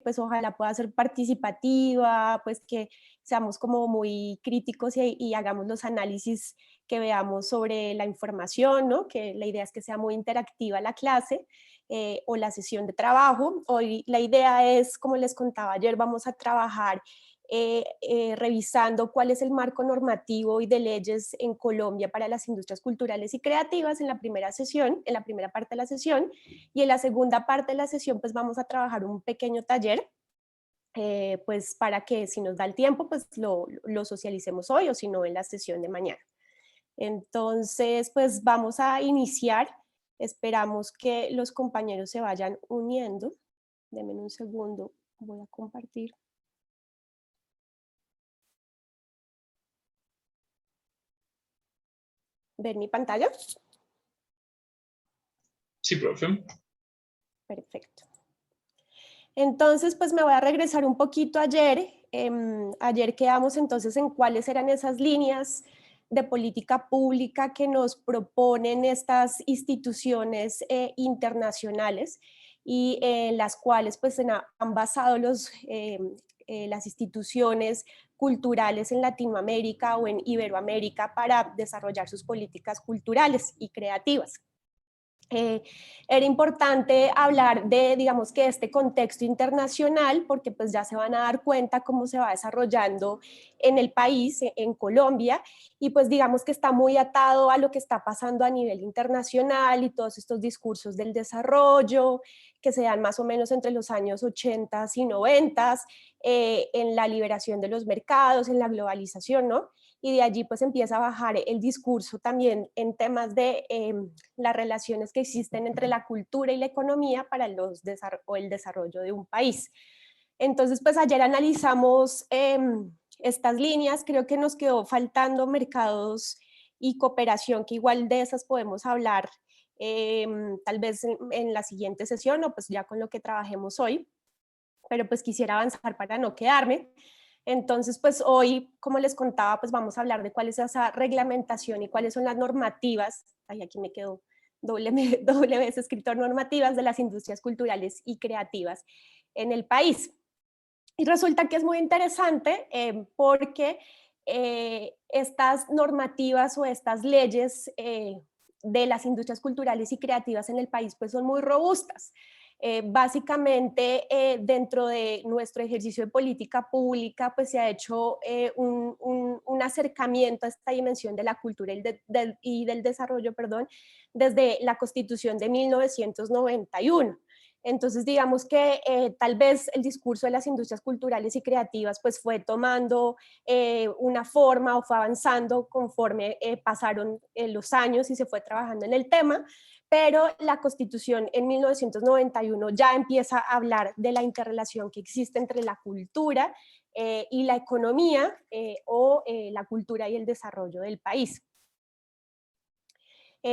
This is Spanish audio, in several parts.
pues ojalá pueda ser participativa, pues que seamos como muy críticos y hagamos los análisis que veamos sobre la información, ¿no? Que la idea es que sea muy interactiva la clase o la sesión de trabajo. Hoy la idea es, como les contaba ayer, vamos a trabajar revisando cuál es el marco normativo y de leyes en Colombia para las industrias culturales y creativas en la primera sesión, en la primera parte de la sesión, y en la segunda parte de la sesión pues vamos a trabajar un pequeño taller pues para que si nos da el tiempo pues lo socialicemos hoy o si no en la sesión de mañana. Entonces pues vamos a iniciar, esperamos que los compañeros se vayan uniendo. Denme un segundo, voy a compartir. ¿Ver mi pantalla? Sí, profe. Perfecto. Entonces, pues me voy a regresar un poquito ayer. Ayer quedamos entonces en cuáles eran esas líneas de política pública que nos proponen estas instituciones internacionales y en las cuales pues han basado las instituciones culturales en Latinoamérica o en Iberoamérica para desarrollar sus políticas culturales y creativas. Era importante hablar de, digamos que este contexto internacional, porque pues ya se van a dar cuenta cómo se va desarrollando en el país, en Colombia, y pues digamos que está muy atado a lo que está pasando a nivel internacional y todos estos discursos del desarrollo que se dan más o menos entre los años 80 y 90, en la liberación de los mercados, en la globalización, ¿no? Y de allí pues empieza a bajar el discurso también en temas de las relaciones que existen entre la cultura y la economía para el desarrollo de un país. Entonces, pues ayer analizamos estas líneas, creo que nos quedó faltando mercados y cooperación, que igual de esas podemos hablar tal vez en la siguiente sesión o pues ya con lo que trabajemos hoy, pero pues quisiera avanzar para no quedarme. Entonces, pues hoy, como les contaba, pues vamos a hablar de cuál es esa reglamentación y cuáles son las normativas. Ay, aquí me quedó doble vez escrito, normativas de las industrias culturales y creativas en el país. Y resulta que es muy interesante porque estas normativas o estas leyes de las industrias culturales y creativas en el país pues son muy robustas. Básicamente, dentro de nuestro ejercicio de política pública, pues se ha hecho un acercamiento a esta dimensión de la cultura y del desarrollo, perdón, desde la Constitución de 1991. Entonces, digamos que tal vez el discurso de las industrias culturales y creativas pues fue tomando una forma o fue avanzando conforme pasaron los años y se fue trabajando en el tema, pero la Constitución en 1991 ya empieza a hablar de la interrelación que existe entre la cultura y la economía o la cultura y el desarrollo del país.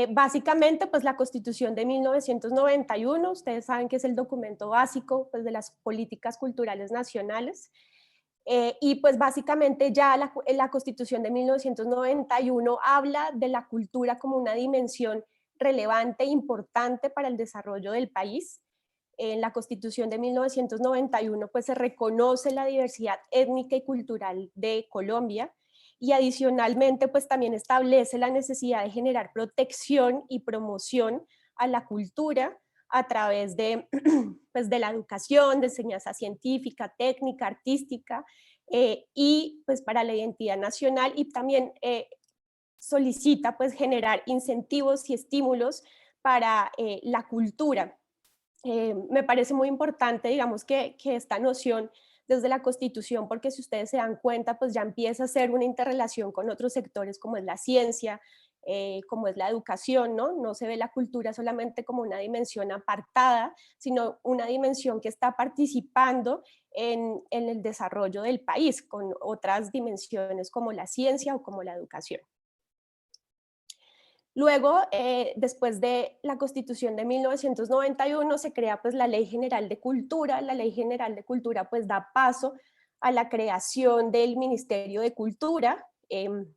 Básicamente, pues la Constitución de 1991, ustedes saben que es el documento básico pues, de las políticas culturales nacionales, y pues básicamente ya la Constitución de 1991 habla de la cultura como una dimensión relevante e importante para el desarrollo del país. En la Constitución de 1991 pues se reconoce la diversidad étnica y cultural de Colombia y adicionalmente pues también establece la necesidad de generar protección y promoción a la cultura a través de, pues, de la educación, de enseñanza científica, técnica, artística y pues para la identidad nacional y también solicita pues generar incentivos y estímulos para la cultura. Me parece muy importante, digamos, que esta noción desde la Constitución, porque si ustedes se dan cuenta, pues ya empieza a ser una interrelación con otros sectores como es la ciencia, como es la educación, ¿no? No se ve la cultura solamente como una dimensión apartada, sino una dimensión que está participando en el desarrollo del país, con otras dimensiones como la ciencia o como la educación. Luego, después de la Constitución de 1991, se crea pues la Ley General de Cultura. La Ley General de Cultura pues da paso a la creación del Ministerio de Cultura.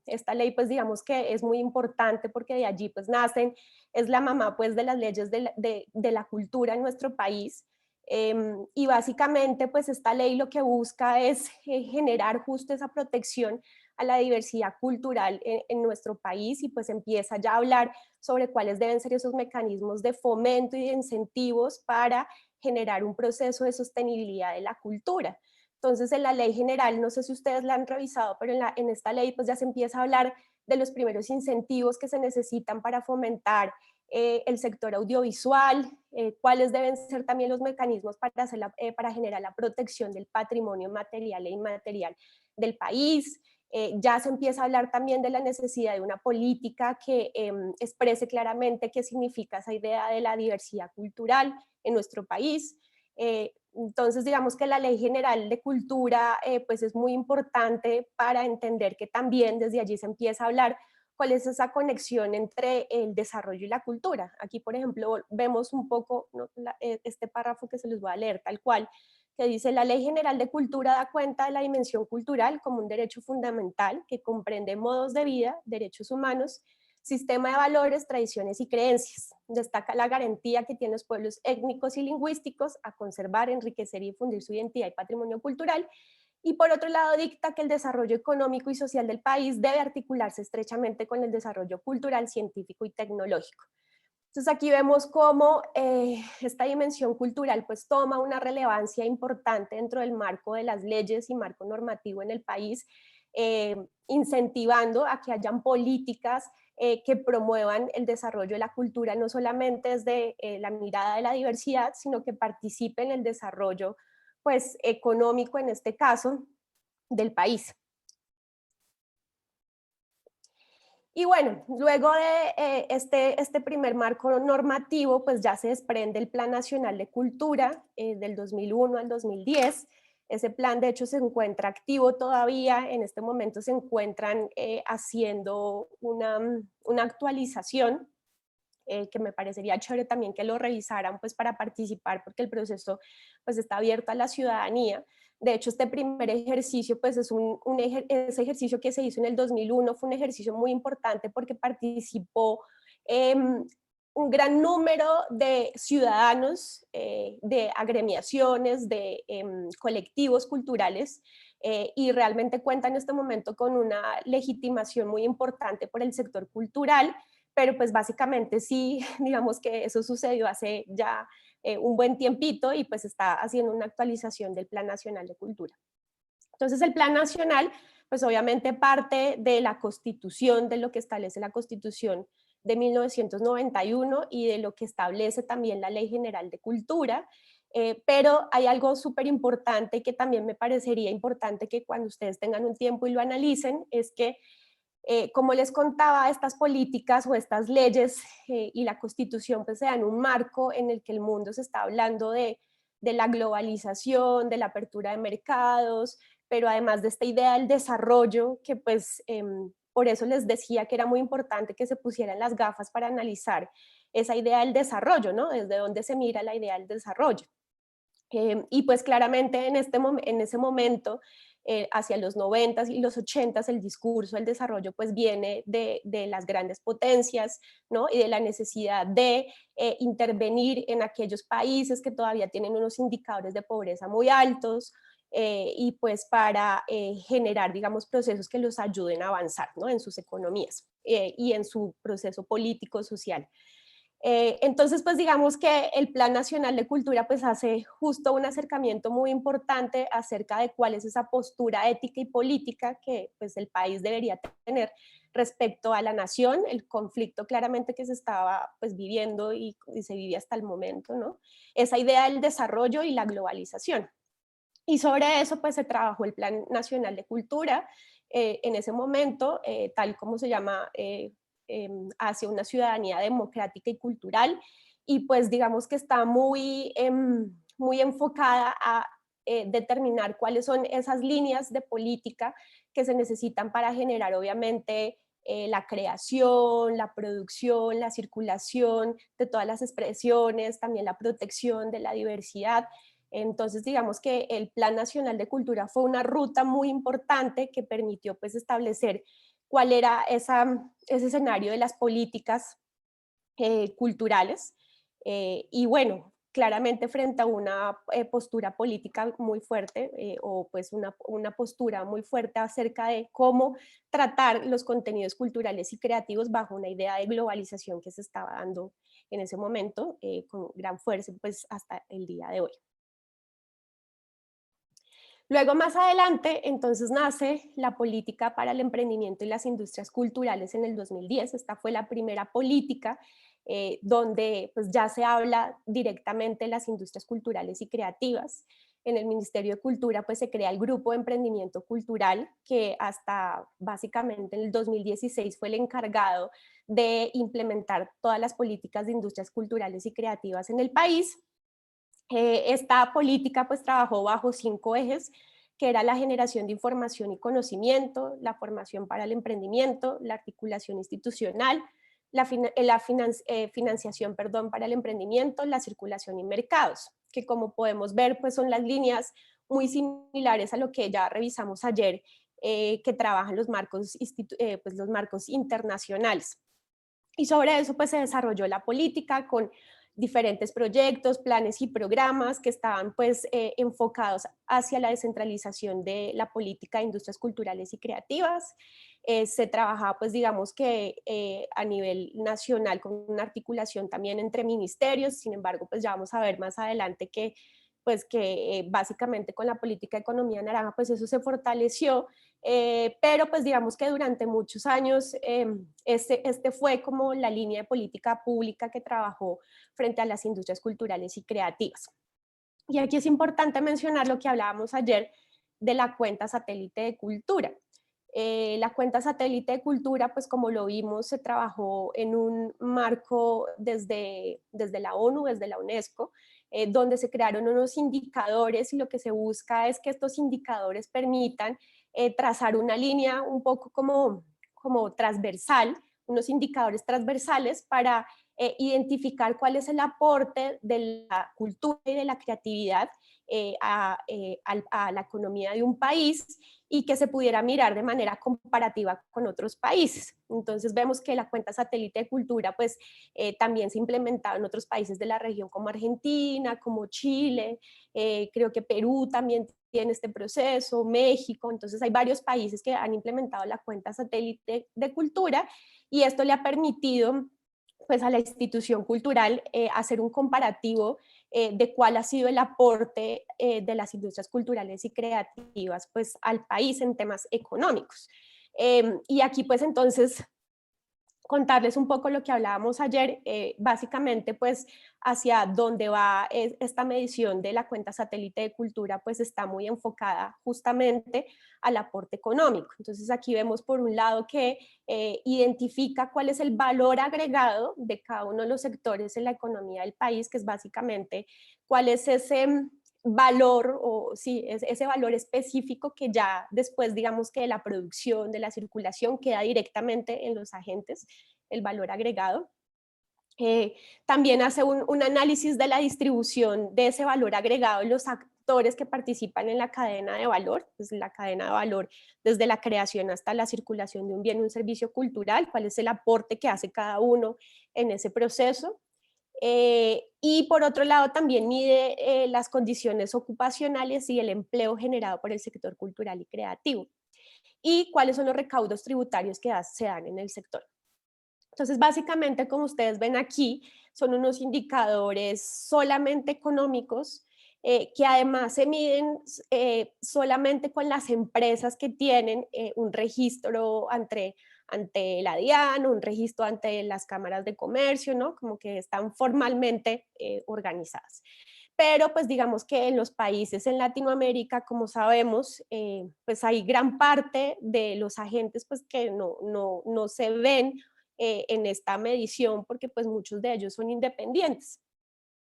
Esta ley pues digamos que es muy importante porque de allí pues nacen, es la mamá pues de las leyes de la cultura en nuestro país. Y básicamente pues esta ley lo que busca es generar justo esa protección a la diversidad cultural en nuestro país, y pues empieza ya a hablar sobre cuáles deben ser esos mecanismos de fomento y de incentivos para generar un proceso de sostenibilidad de la cultura. Entonces, en la ley general, no sé si ustedes la han revisado, pero en esta ley pues ya se empieza a hablar de los primeros incentivos que se necesitan para fomentar el sector audiovisual, cuáles deben ser también los mecanismos para generar la protección del patrimonio material e inmaterial del país. Ya se empieza a hablar también de la necesidad de una política que exprese claramente qué significa esa idea de la diversidad cultural en nuestro país. Entonces, digamos que la Ley General de Cultura pues es muy importante para entender que también desde allí se empieza a hablar cuál es esa conexión entre el desarrollo y la cultura. Aquí, por ejemplo, vemos un poco, ¿no?, este párrafo que se los voy a leer tal cual, que dice: la Ley General de Cultura da cuenta de la dimensión cultural como un derecho fundamental que comprende modos de vida, derechos humanos, sistema de valores, tradiciones y creencias. Destaca la garantía que tienen los pueblos étnicos y lingüísticos a conservar, enriquecer y difundir su identidad y patrimonio cultural. Y por otro lado, dicta que el desarrollo económico y social del país debe articularse estrechamente con el desarrollo cultural, científico y tecnológico. Entonces aquí vemos cómo esta dimensión cultural pues toma una relevancia importante dentro del marco de las leyes y marco normativo en el país, incentivando a que hayan políticas que promuevan el desarrollo de la cultura, no solamente desde la mirada de la diversidad, sino que participe en el desarrollo pues económico, en este caso, del país. Y bueno, luego de este primer marco normativo, pues ya se desprende el Plan Nacional de Cultura del 2001 al 2010. Ese plan, de hecho, se encuentra activo todavía. En este momento se encuentran haciendo una actualización que me parecería chévere también que lo revisaran pues para participar, porque el proceso pues está abierto a la ciudadanía. De hecho, este primer ejercicio pues es ese ejercicio que se hizo en el 2001 fue un ejercicio muy importante porque participó eh, un gran número de ciudadanos, de agremiaciones, de colectivos culturales, y realmente cuenta en este momento con una legitimación muy importante por el sector cultural, pero pues básicamente sí, digamos que eso sucedió hace ya un buen tiempito y pues está haciendo una actualización del Plan Nacional de Cultura. Entonces el Plan Nacional pues obviamente parte de la Constitución, de lo que establece la Constitución de 1991 y de lo que establece también la Ley General de Cultura, pero hay algo súper importante que también me parecería importante que cuando ustedes tengan un tiempo y lo analicen, es que como les contaba, estas políticas o estas leyes y la Constitución pues se dan un marco en el que el mundo se está hablando de la globalización, de la apertura de mercados, pero además de esta idea del desarrollo, que pues por eso les decía que era muy importante que se pusieran las gafas para analizar esa idea del desarrollo, ¿no? Desde dónde se mira la idea del desarrollo. Y pues claramente en ese momento, hacia los 90s y los 80s, el discurso del desarrollo pues viene de las grandes potencias, ¿no? Y de la necesidad de intervenir en aquellos países que todavía tienen unos indicadores de pobreza muy altos, y pues para generar, digamos, procesos que los ayuden a avanzar, ¿no?, en sus economías y en su proceso político, social. Entonces, pues digamos que el Plan Nacional de Cultura pues hace justo un acercamiento muy importante acerca de cuál es esa postura ética y política que pues el país debería tener respecto a la nación, el conflicto claramente que se estaba pues viviendo y se vive hasta el momento, ¿no? Esa idea del desarrollo y la globalización. Y sobre eso pues se trabajó el Plan Nacional de Cultura en ese momento, tal como se llama, hacia una ciudadanía democrática y cultural, y pues digamos que está muy enfocada a determinar cuáles son esas líneas de política que se necesitan para generar obviamente la creación, la producción, la circulación de todas las expresiones, también la protección de la diversidad. Entonces, digamos que el Plan Nacional de Cultura fue una ruta muy importante que permitió pues establecer cuál era ese escenario de las políticas culturales. Y bueno, claramente frente a una postura política muy fuerte o pues una postura muy fuerte acerca de cómo tratar los contenidos culturales y creativos bajo una idea de globalización que se estaba dando en ese momento con gran fuerza pues hasta el día de hoy. Luego, más adelante, entonces nace la política para el emprendimiento y las industrias culturales en el 2010. Esta fue la primera política donde pues, ya se habla directamente de las industrias culturales y creativas. En el Ministerio de Cultura pues, se crea el Grupo de Emprendimiento Cultural, que hasta básicamente en el 2016 fue el encargado de implementar todas las políticas de industrias culturales y creativas en el país. Esta política pues trabajó bajo 5 ejes, que era la generación de información y conocimiento, la formación para el emprendimiento, la articulación institucional, financiación para el emprendimiento, la circulación y mercados, que como podemos ver pues son las líneas muy similares a lo que ya revisamos ayer, que trabajan los marcos internacionales. Y sobre eso pues se desarrolló la política con diferentes proyectos, planes y programas que estaban pues enfocados hacia la descentralización de la política de industrias culturales y creativas. Se trabajaba pues digamos que a nivel nacional con una articulación también entre ministerios, sin embargo pues ya vamos a ver más adelante que pues que básicamente con la política de economía naranja pues eso se fortaleció, pero pues digamos que durante muchos años este fue como la línea de política pública que trabajó frente a las industrias culturales y creativas. Y aquí es importante mencionar lo que hablábamos ayer de la cuenta satélite de cultura. La cuenta satélite de cultura, pues como lo vimos, se trabajó en un marco desde la ONU, desde la UNESCO, donde se crearon unos indicadores y lo que se busca es que estos indicadores permitan trazar una línea un poco como transversal, unos indicadores transversales para identificar cuál es el aporte de la cultura y de la creatividad a la economía de un país y que se pudiera mirar de manera comparativa con otros países. Entonces vemos que la cuenta satélite de cultura pues también se ha implementado en otros países de la región como Argentina, como Chile, creo que Perú también tiene este proceso, México, entonces hay varios países que han implementado la cuenta satélite de cultura y esto le ha permitido pues a la institución cultural hacer un comparativo de cuál ha sido el aporte de las industrias culturales y creativas pues al país en temas económicos. Y aquí pues entonces contarles un poco lo que hablábamos ayer, básicamente pues hacia dónde va esta medición de la cuenta satélite de cultura pues está muy enfocada justamente al aporte económico. Entonces aquí vemos por un lado que identifica cuál es el valor agregado de cada uno de los sectores en la economía del país, que es básicamente cuál es ese valor o sí, ese valor específico que ya después digamos que de la producción, de la circulación queda directamente en los agentes, el valor agregado. También hace un análisis de la distribución de ese valor agregado en los actores que participan en la cadena de valor, pues la cadena de valor desde la creación hasta la circulación de un bien o un servicio cultural, cuál es el aporte que hace cada uno en ese proceso. Y por otro lado también mide las condiciones ocupacionales y el empleo generado por el sector cultural y creativo y cuáles son los recaudos tributarios que se dan en el sector. Entonces, básicamente, como ustedes ven aquí, son unos indicadores solamente económicos que además se miden solamente con las empresas que tienen un registro ante la DIAN, un registro ante las cámaras de comercio, ¿no? Como que están formalmente organizadas. Pero pues digamos que en los países en Latinoamérica, como sabemos, pues hay gran parte de los agentes pues que no se ven en esta medición porque pues muchos de ellos son independientes.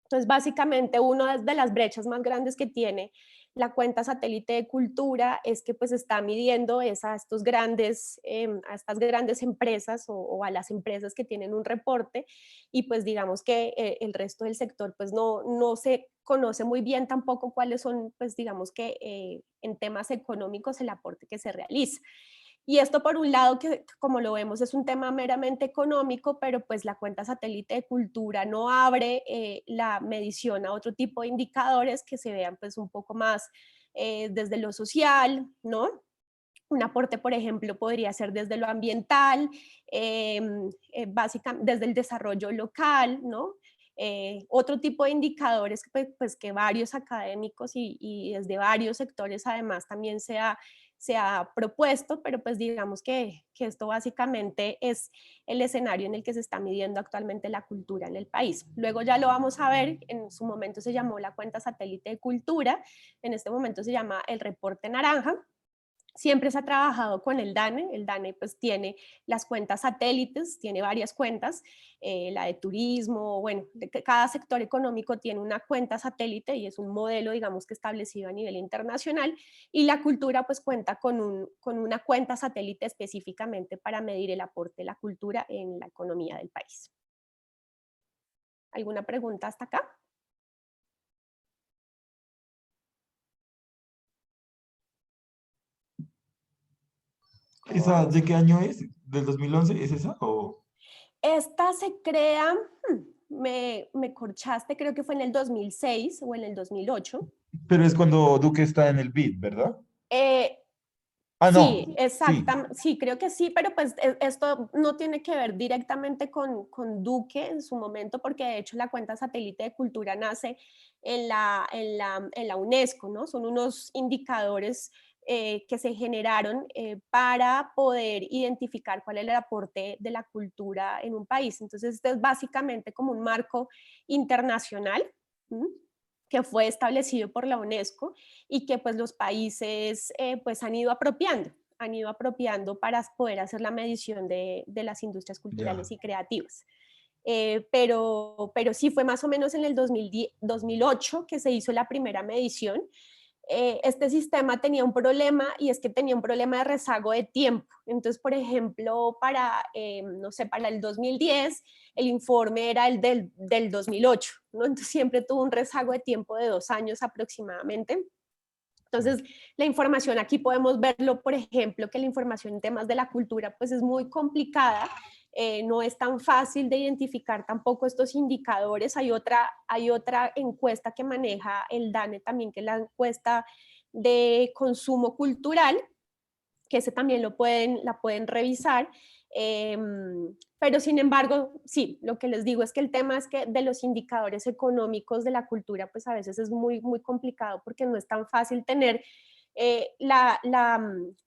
Entonces, básicamente, una de las brechas más grandes que tiene la cuenta satélite de cultura es que pues está midiendo a estas grandes empresas o a las empresas que tienen un reporte y pues digamos que el resto del sector pues no se conoce muy bien tampoco cuáles son pues digamos que en temas económicos el aporte que se realiza. Y esto por un lado, que como lo vemos es un tema meramente económico, pero pues la cuenta satélite de cultura no abre la medición a otro tipo de indicadores que se vean pues un poco más desde lo social, ¿no? Un aporte, por ejemplo, podría ser desde lo ambiental, básicamente desde el desarrollo local, ¿no? Otro tipo de indicadores pues, que varios académicos y desde varios sectores además también se ha propuesto, pero pues digamos que esto básicamente es el escenario en el que se está midiendo actualmente la cultura en el país. Luego ya lo vamos a ver, en su momento se llamó la cuenta satélite de cultura, en este momento se llama el reporte naranja. Siempre se ha trabajado con el DANE pues tiene las cuentas satélites, tiene varias cuentas, la de turismo, bueno, cada sector económico tiene una cuenta satélite y es un modelo, digamos, que establecido a nivel internacional, y la cultura pues cuenta con una cuenta satélite específicamente para medir el aporte de la cultura en la economía del país. ¿Alguna pregunta hasta acá? ¿Cómo ¿Esa de vamos? qué año es? ¿Del 2011? ¿Es esa? ¿O? Esta se crea, me corchaste, creo que fue en el 2006 o en el 2008. Pero es cuando Duque está en el BID, ¿verdad? Eh, Ah, sí, no. Sí. exactamente, sí, creo que sí, pero pues esto no tiene que ver directamente con Duque en su momento, porque de hecho la cuenta satélite de cultura nace en la UNESCO, ¿no? Son unos indicadores que se generaron para poder identificar cuál es el aporte de la cultura en un país. Entonces, este es básicamente como un marco internacional, ¿m? Que fue establecido por la UNESCO y que pues los países pues han ido apropiando para poder hacer la medición de las industrias Ya. culturales y creativas. Pero sí fue más o menos en el 2008 que se hizo la primera medición. Este sistema tenía un problema y es que tenía un problema de rezago de tiempo. Entonces, por ejemplo, no sé, para el 2010, el informe era el del 2008, ¿no? Entonces siempre tuvo un rezago de tiempo de 2 años aproximadamente. Entonces, la información aquí podemos verlo, por ejemplo, que la información en temas de la cultura pues es muy complicada, no es tan fácil de identificar tampoco estos indicadores. Hay otra encuesta que maneja el DANE también, que es la encuesta de consumo cultural, que ese también la pueden revisar. Eh, pero sin embargo, sí, lo que les digo es que el tema es que de los indicadores económicos de la cultura, pues a veces es muy, muy complicado porque no es tan fácil tener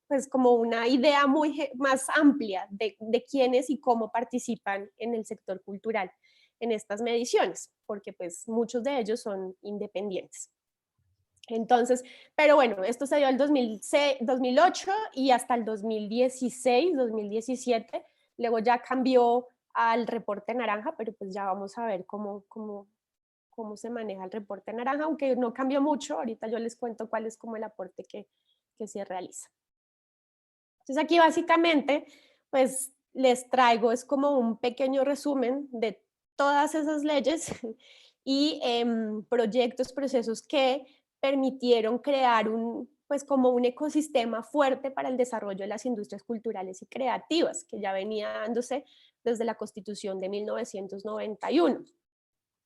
pues como una idea más amplia de quiénes y cómo participan en el sector cultural en estas mediciones, porque pues muchos de ellos son independientes. Entonces, pero bueno, esto se dio en el 2006, 2008 y hasta el 2016, 2017. Luego ya cambió al reporte naranja, pero pues ya vamos a ver cómo se maneja el reporte naranja, aunque no cambió mucho. Ahorita yo les cuento cuál es como el aporte que se realiza. Entonces aquí básicamente, pues les traigo, es como un pequeño resumen de todas esas leyes y proyectos, procesos que permitieron crear pues como un ecosistema fuerte para el desarrollo de las industrias culturales y creativas, que ya venía dándose desde la Constitución de 1991.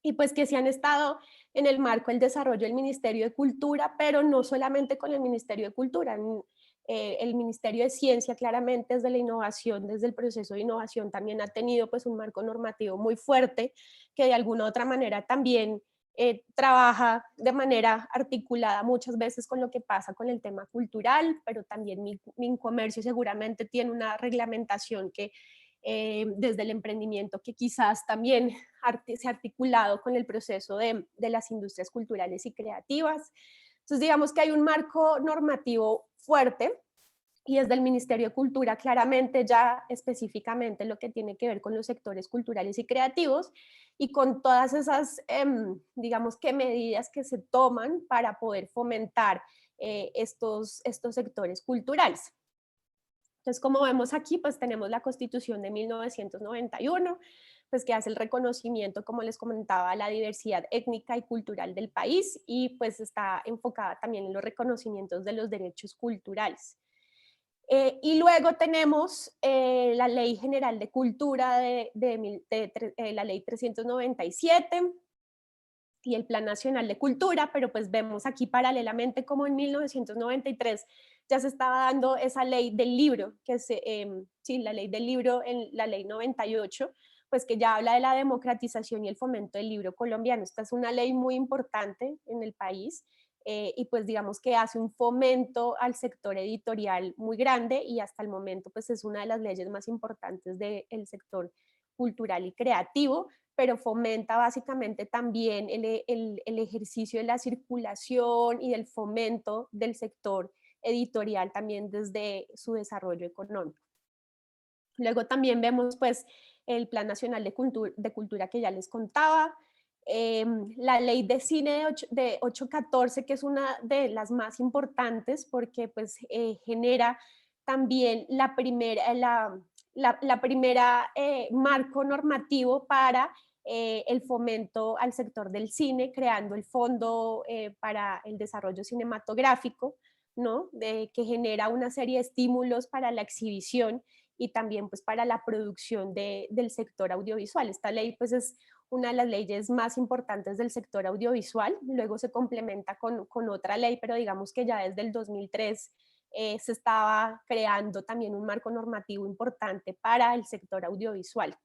Y pues que se han estado en el marco del desarrollo del Ministerio de Cultura, pero no solamente con el Ministerio de Cultura. El Ministerio de Ciencia, claramente, desde la innovación, desde el proceso de innovación, también ha tenido pues un marco normativo muy fuerte que de alguna u otra manera también trabaja de manera articulada muchas veces con lo que pasa con el tema cultural, pero también Mincomercio seguramente tiene una reglamentación que desde el emprendimiento que quizás también se ha articulado con el proceso de las industrias culturales y creativas. Entonces, digamos que hay un marco normativo fuerte y desde el Ministerio de Cultura claramente ya específicamente lo que tiene que ver con los sectores culturales y creativos y con todas esas, digamos que medidas que se toman para poder fomentar estos sectores culturales. Entonces, como vemos aquí, pues tenemos la Constitución de 1991, pues que hace el reconocimiento, como les comentaba, a la diversidad étnica y cultural del país y pues está enfocada también en los reconocimientos de los derechos culturales. Y luego tenemos la Ley General de Cultura la Ley 397 y el Plan Nacional de Cultura, pero pues vemos aquí paralelamente como en 1993 ya se estaba dando esa ley del libro, que es, sí, la ley del libro en la ley 98, pues que ya habla de la democratización y el fomento del libro colombiano. Esta es una ley muy importante en el país y pues digamos que hace un fomento al sector editorial muy grande y hasta el momento pues es una de las leyes más importantes del sector cultural y creativo, pero fomenta básicamente también el ejercicio de la circulación y del fomento del sector editorial también desde su desarrollo económico. Luego también vemos pues el Plan Nacional de Cultura que ya les contaba, la ley de cine de 814, que es una de las más importantes porque pues genera también la primera marco normativo para el fomento al sector del cine, creando el Fondo para el Desarrollo Cinematográfico, ¿no? Que genera una serie de estímulos para la exhibición y también pues para la producción del sector audiovisual. Esta ley pues es una de las leyes más importantes del sector audiovisual, luego se complementa con otra ley, pero digamos que ya desde el 2003 se estaba creando también un marco normativo importante para el sector audiovisual.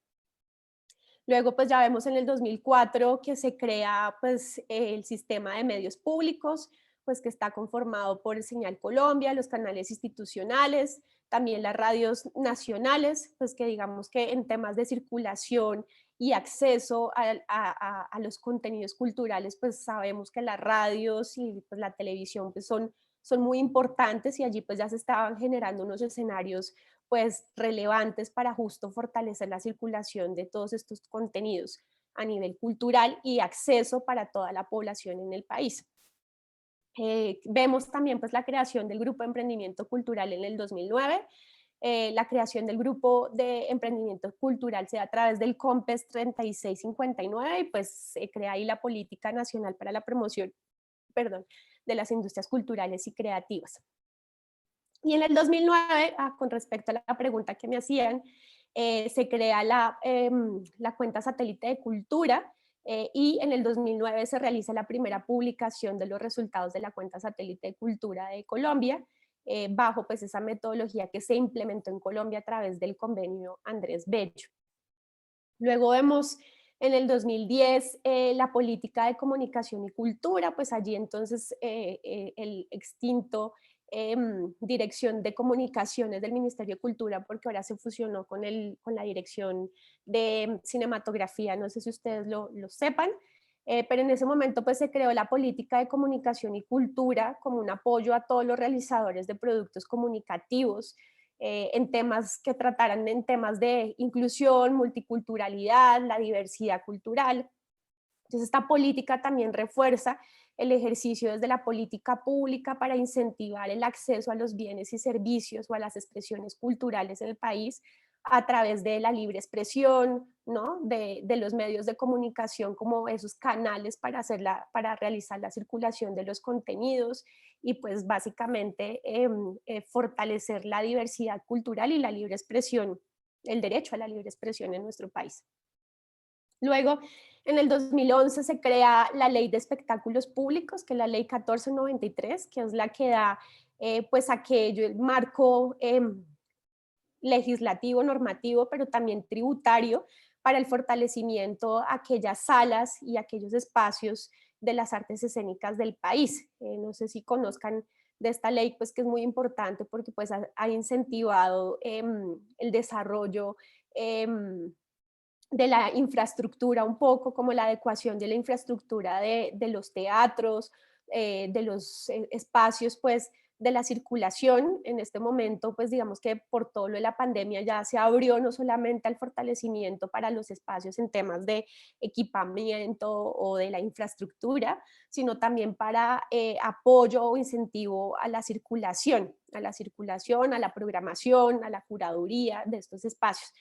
Luego, pues ya vemos en el 2004 que se crea pues el sistema de medios públicos, pues que está conformado por el Señal Colombia, los canales institucionales, también las radios nacionales, pues que digamos que en temas de circulación y acceso a los contenidos culturales, pues sabemos que las radios y pues, la televisión pues son muy importantes y allí pues ya se estaban generando unos escenarios pues relevantes para justo fortalecer la circulación de todos estos contenidos a nivel cultural y acceso para toda la población en el país. Vemos también pues la creación del Grupo de Emprendimiento Cultural en el 2009. La creación del Grupo de Emprendimiento Cultural se da a través del COMPES 3659 y pues se crea ahí la Política Nacional para la Promoción, perdón, de las Industrias Culturales y Creativas. Y en el 2009, con respecto a la pregunta que me hacían, se crea la cuenta satélite de cultura y en el 2009 se realiza la primera publicación de los resultados de la cuenta satélite de cultura de Colombia, bajo pues esa metodología que se implementó en Colombia a través del convenio Andrés Bello. Luego vemos en el 2010 la política de comunicación y cultura, pues allí entonces el extinto Dirección de Comunicaciones del Ministerio de Cultura, porque ahora se fusionó con la Dirección de Cinematografía, no sé si ustedes lo sepan, pero en ese momento pues se creó la política de comunicación y cultura como un apoyo a todos los realizadores de productos comunicativos, en temas que trataran en temas de inclusión, multiculturalidad, la diversidad cultural. Entonces, esta política también refuerza el ejercicio desde la política pública para incentivar el acceso a los bienes y servicios o a las expresiones culturales en el país a través de la libre expresión, ¿no? de los medios de comunicación como esos canales para realizar la circulación de los contenidos y pues básicamente fortalecer la diversidad cultural y la libre expresión, el derecho a la libre expresión en nuestro país. Luego, en el 2011 se crea la Ley de Espectáculos Públicos, que es la Ley 1493, que es la que da pues aquello, el marco legislativo, normativo, pero también tributario para el fortalecimiento a aquellas salas y aquellos espacios de las artes escénicas del país. No sé si conozcan de esta ley, pues que es muy importante porque pues ha incentivado el desarrollo de la infraestructura un poco, como la adecuación de la infraestructura de los teatros, de los espacios, pues, de la circulación. En este momento, pues, digamos que por todo lo de la pandemia ya se abrió no solamente al fortalecimiento para los espacios en temas de equipamiento o de la infraestructura, sino también para apoyo o incentivo a la circulación, a la programación, a la curaduría de estos espacios,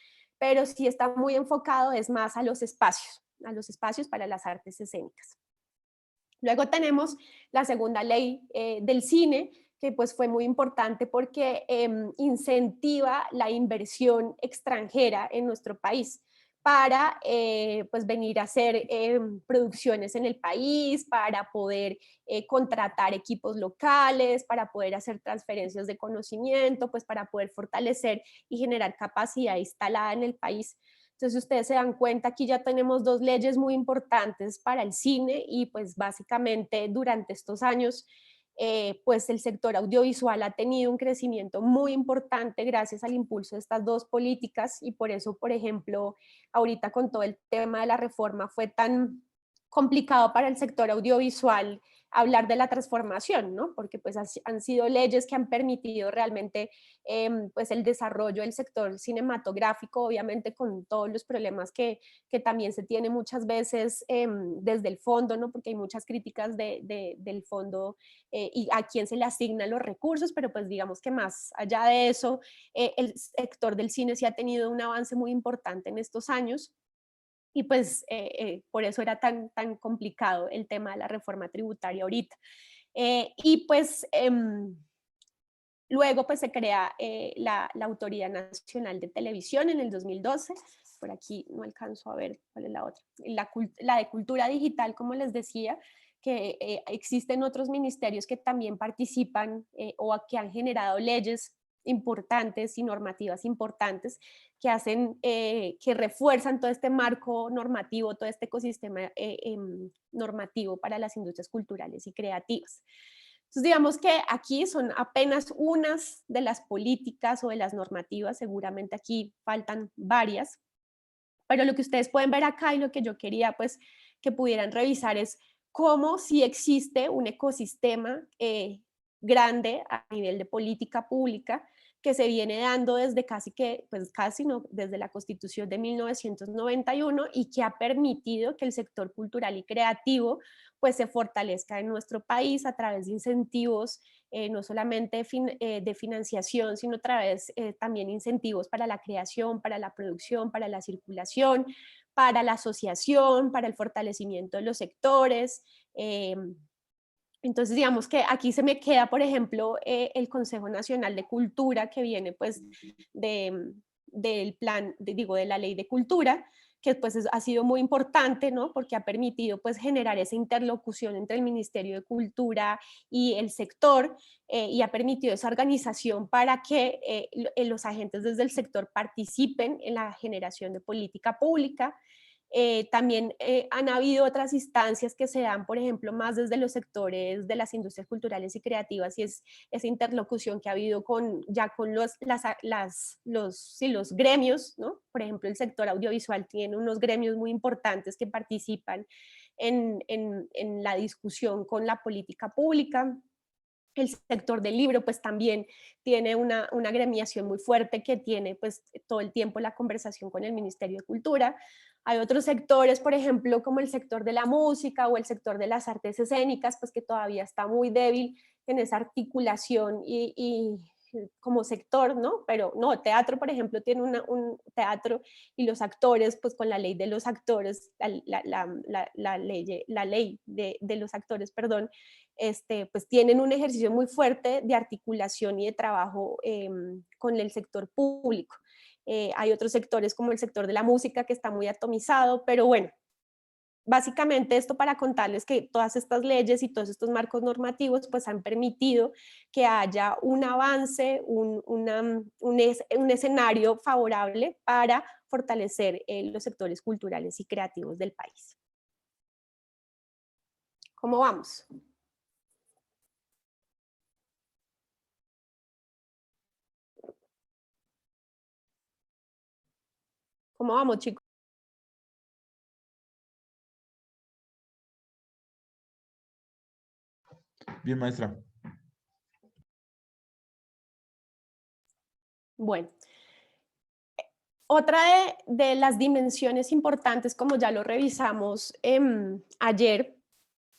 pero sí está muy enfocado es más a los espacios para las artes escénicas. Luego tenemos la segunda ley del cine, que pues fue muy importante porque incentiva la inversión extranjera en nuestro país para pues venir a hacer producciones en el país, para poder contratar equipos locales, para poder hacer transferencias de conocimiento, pues para poder fortalecer y generar capacidad instalada en el país. Entonces ustedes se dan cuenta, aquí ya tenemos dos leyes muy importantes para el cine y pues básicamente durante estos años pues el sector audiovisual ha tenido un crecimiento muy importante gracias al impulso de estas dos políticas y por eso, por ejemplo, ahorita con todo el tema de la reforma fue tan complicado para el sector audiovisual hablar de la transformación, ¿no? Porque pues han sido leyes que han permitido realmente pues el desarrollo del sector cinematográfico, obviamente con todos los problemas que también se tiene muchas veces desde el fondo, ¿no? Porque hay muchas críticas del fondo y a quién se le asignan los recursos, pero pues digamos que más allá de eso, el sector del cine sí ha tenido un avance muy importante en estos años y pues por eso era tan complicado el tema de la reforma tributaria ahorita. Y pues luego pues se crea la Autoridad Nacional de Televisión en el 2012. Por aquí no alcanzo a ver cuál es la otra. La de Cultura Digital, como les decía, que existen otros ministerios que también participan o que han generado leyes importantes y normativas importantes que hacen, que refuerzan todo este marco normativo, todo este ecosistema normativo para las industrias culturales y creativas. Entonces, digamos que aquí son apenas unas de las políticas o de las normativas, seguramente aquí faltan varias, pero lo que ustedes pueden ver acá y lo que yo quería pues que pudieran revisar es cómo si existe un ecosistema grande a nivel de política pública que se viene dando desde casi que, pues casi no, desde la Constitución de 1991 y que ha permitido que el sector cultural y creativo pues se fortalezca en nuestro país a través de incentivos, no solamente de financiación, sino a través también incentivos para la creación, para la producción, para la circulación, para la asociación, para el fortalecimiento de los sectores. Entonces, digamos que aquí se me queda, por ejemplo, el Consejo Nacional de Cultura, que viene pues del plan, digo, de la Ley de Cultura, que pues ha sido muy importante, ¿no? Porque ha permitido pues generar esa interlocución entre el Ministerio de Cultura y el sector y ha permitido esa organización para que los agentes desde el sector participen en la generación de política pública. También han habido otras instancias que se dan, por ejemplo, más desde los sectores de las industrias culturales y creativas y es esa interlocución que ha habido ya con los gremios, ¿no? Por ejemplo, el sector audiovisual tiene unos gremios muy importantes que participan en la discusión con la política pública. El sector del libro pues también tiene una gremiación muy fuerte que tiene pues todo el tiempo la conversación con el Ministerio de Cultura. Hay otros sectores, por ejemplo, como el sector de la música o el sector de las artes escénicas, pues que todavía está muy débil en esa articulación y como sector, ¿no? Pero no, teatro, por ejemplo, tiene un teatro y los actores, pues con la ley de los actores, la ley de los actores, perdón, pues tienen un ejercicio muy fuerte de articulación y de trabajo con el sector público. Hay otros sectores como el sector de la música que está muy atomizado, pero bueno, básicamente esto para contarles que todas estas leyes y todos estos marcos normativos pues han permitido que haya un avance, un escenario favorable para fortalecer los sectores culturales y creativos del país. ¿Cómo vamos? ¿Cómo vamos, chicos? Bien, maestra. Bueno, otra de las dimensiones importantes, como ya lo revisamos ayer,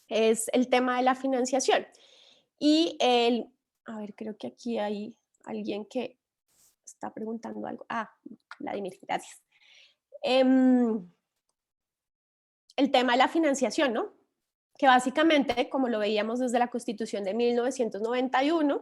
es el tema de la financiación. Y a ver, creo que aquí hay alguien que está preguntando algo. Ah, Vladimir, gracias. El tema de la financiación, ¿no? que básicamente, como lo veíamos desde la Constitución de 1991,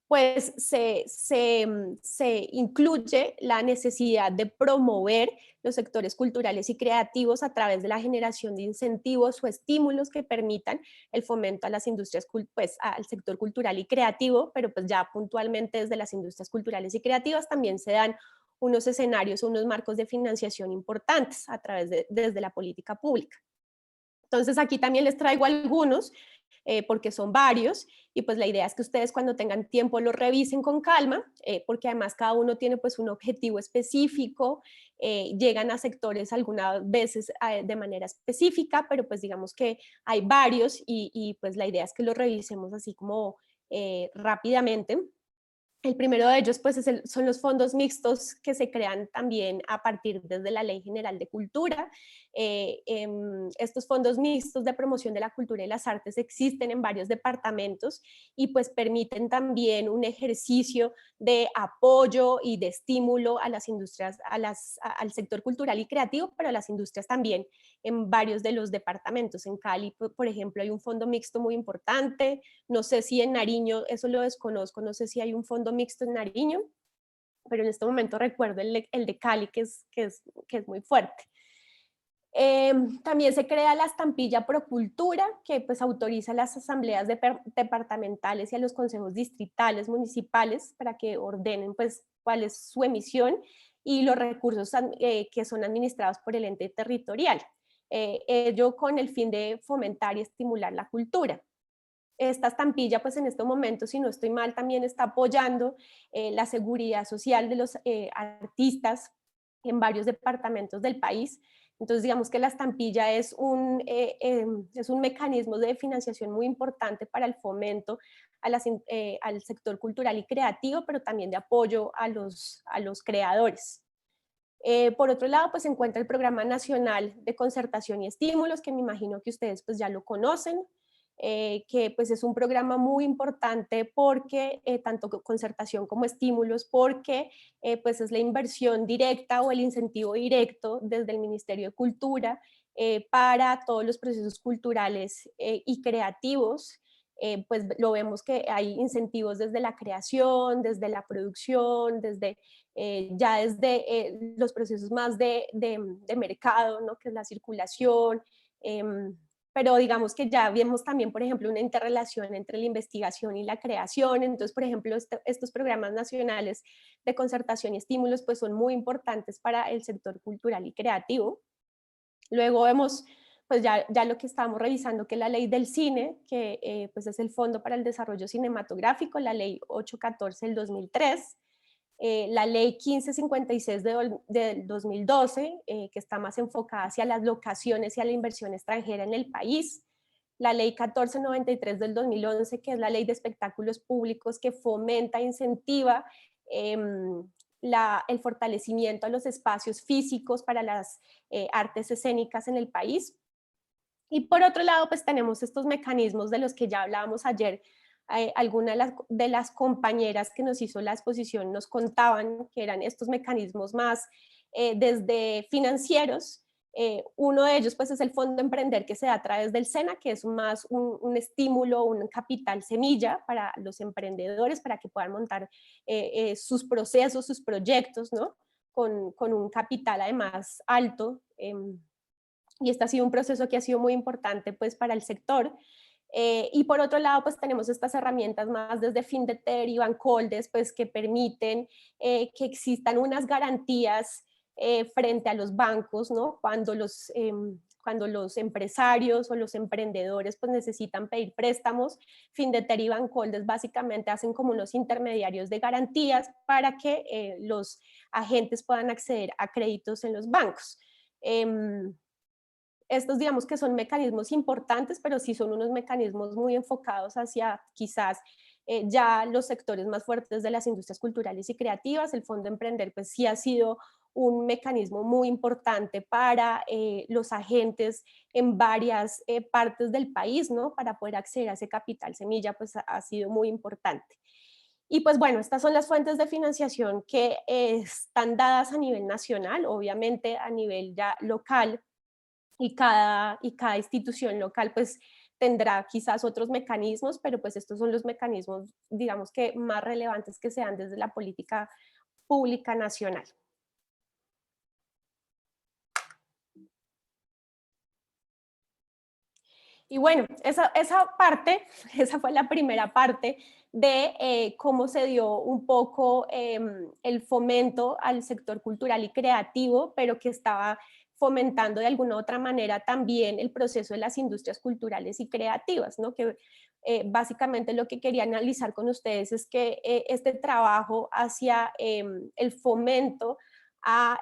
pues se incluye la necesidad de promover los sectores culturales y creativos a través de la generación de incentivos o estímulos que permitan el fomento a las industrias, pues al sector cultural y creativo, pero pues ya puntualmente desde las industrias culturales y creativas también se dan unos escenarios, unos marcos de financiación importantes a través desde la política pública. Entonces aquí también les traigo algunos, porque son varios, y pues la idea es que ustedes cuando tengan tiempo los revisen con calma, porque además cada uno tiene pues un objetivo específico, llegan a sectores algunas veces de manera específica, pero pues digamos que hay varios y pues la idea es que los revisemos así como rápidamente. El primero de ellos pues, son los fondos mixtos que se crean también a partir desde la Ley General de Cultura. Estos fondos mixtos de promoción de la cultura y las artes existen en varios departamentos y pues permiten también un ejercicio de apoyo y de estímulo a las industrias, al sector cultural y creativo, pero a las industrias también en varios de los departamentos. En Cali, por ejemplo, hay un fondo mixto muy importante. No sé si en Nariño, eso lo desconozco, no sé si hay un fondo mixto en Nariño, pero en este momento recuerdo el de Cali, que es muy fuerte. También se crea la estampilla Procultura, que pues autoriza a las asambleas departamentales y a los consejos distritales, municipales, para que ordenen pues cuál es su emisión y los recursos que son administrados por el ente territorial. Ello con el fin de fomentar y estimular la cultura. Esta estampilla, pues en este momento, si no estoy mal, también está apoyando la seguridad social de los artistas en varios departamentos del país. Entonces, digamos que la estampilla es es un mecanismo de financiación muy importante para el fomento al sector cultural y creativo, pero también de apoyo a los creadores. Por otro lado, pues se encuentra el Programa Nacional de Concertación y Estímulos, que me imagino que ustedes pues ya lo conocen, que pues es un programa muy importante porque tanto concertación como estímulos, porque pues es la inversión directa o el incentivo directo desde el Ministerio de Cultura para todos los procesos culturales y creativos. Pues lo vemos que hay incentivos desde la creación, desde la producción, ya desde los procesos más de mercado, ¿no? Que es la circulación, pero digamos que ya vemos también, por ejemplo, una interrelación entre la investigación y la creación. Entonces, por ejemplo, estos programas nacionales de concertación y estímulos pues son muy importantes para el sector cultural y creativo. Luego vemos pues ya lo que estábamos revisando, que es la ley del cine, que pues es el Fondo para el Desarrollo Cinematográfico, la ley 814 del 2003, la ley 1556 del 2012, que está más enfocada hacia las locaciones y a la inversión extranjera en el país, la ley 1493 del 2011, que es la ley de espectáculos públicos que fomenta e incentiva el fortalecimiento a los espacios físicos para las artes escénicas en el país. Y por otro lado, pues tenemos estos mecanismos de los que ya hablábamos ayer. Algunas de las compañeras que nos hizo la exposición nos contaban que eran estos mecanismos más desde financieros. Uno de ellos pues es el Fondo Emprender que se da a través del SENA, que es más un estímulo, un capital semilla para los emprendedores para que puedan montar sus procesos, sus proyectos, ¿no? Con un capital además alto. Y este ha sido un proceso que ha sido muy importante pues para el sector. Y por otro lado, pues tenemos estas herramientas más desde Findeter y Bancoldes, pues que permiten que existan unas garantías frente a los bancos, ¿no? Cuando los empresarios o los emprendedores pues necesitan pedir préstamos, Findeter y Bancoldes básicamente hacen como unos intermediarios de garantías para que los agentes puedan acceder a créditos en los bancos. Estos digamos que son mecanismos importantes, pero sí son unos mecanismos muy enfocados hacia quizás ya los sectores más fuertes de las industrias culturales y creativas. El Fondo Emprender pues sí ha sido un mecanismo muy importante para los agentes en varias partes del país, ¿no? Para poder acceder a ese capital semilla, pues ha sido muy importante. Y pues bueno, estas son las fuentes de financiación que están dadas a nivel nacional, obviamente a nivel ya local, y cada institución local pues tendrá quizás otros mecanismos, pero pues estos son los mecanismos, digamos que más relevantes que se dan desde la política pública nacional. Y bueno, esa parte, esa fue la primera parte de cómo se dio un poco el fomento al sector cultural y creativo, pero que estaba fomentando de alguna u otra manera también el proceso de las industrias culturales y creativas, ¿no? Que básicamente lo que quería analizar con ustedes es que este trabajo hacia el fomento a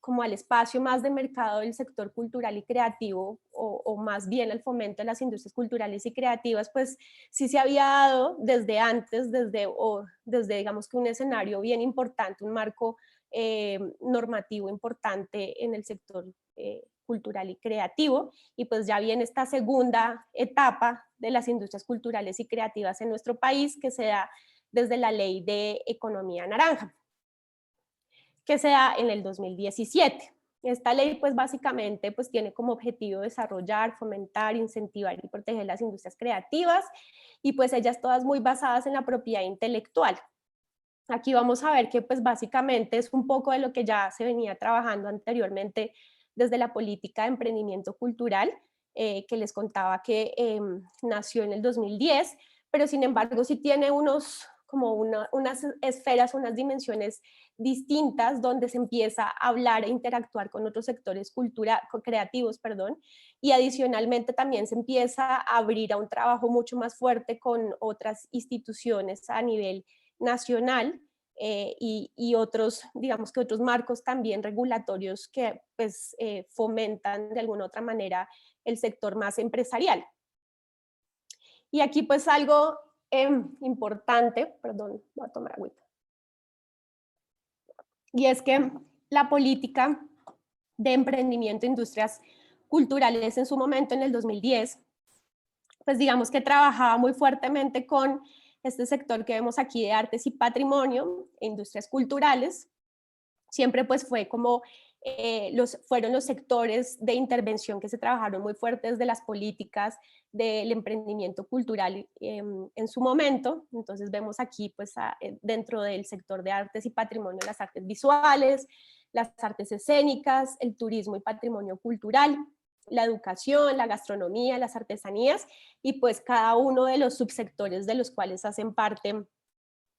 como al espacio más de mercado del sector cultural y creativo, o más bien al fomento de las industrias culturales y creativas, pues sí se había dado desde antes, desde digamos que un escenario bien importante, un marco normativo importante en el sector cultural y creativo, y pues ya viene esta segunda etapa de las industrias culturales y creativas en nuestro país, que se da desde la Ley de Economía Naranja, que se da en el 2017. Esta ley pues básicamente pues tiene como objetivo desarrollar, fomentar, incentivar y proteger las industrias creativas, y pues ellas todas muy basadas en la propiedad intelectual. Aquí vamos a ver que pues básicamente es un poco de lo que ya se venía trabajando anteriormente desde la política de emprendimiento cultural, que les contaba que nació en el 2010, pero sin embargo sí tiene unas esferas, unas dimensiones distintas donde se empieza a hablar e interactuar con otros sectores creativos, perdón, y adicionalmente también se empieza a abrir a un trabajo mucho más fuerte con otras instituciones a nivel nacional, y otros, digamos que otros marcos también regulatorios que pues fomentan de alguna u otra manera el sector más empresarial. Y aquí pues algo importante, perdón, voy a tomar agüita, y es que la política de emprendimiento e industrias culturales en su momento, en el 2010, pues digamos que trabajaba muy fuertemente con este sector que vemos aquí de artes y patrimonio e industrias culturales. Siempre pues fue como fueron los sectores de intervención que se trabajaron muy fuertes de las políticas del emprendimiento cultural en su momento. Entonces vemos aquí pues dentro del sector de artes y patrimonio las artes visuales, las artes escénicas, el turismo y patrimonio cultural, la educación, la gastronomía, las artesanías, y pues cada uno de los subsectores de los cuales hacen parte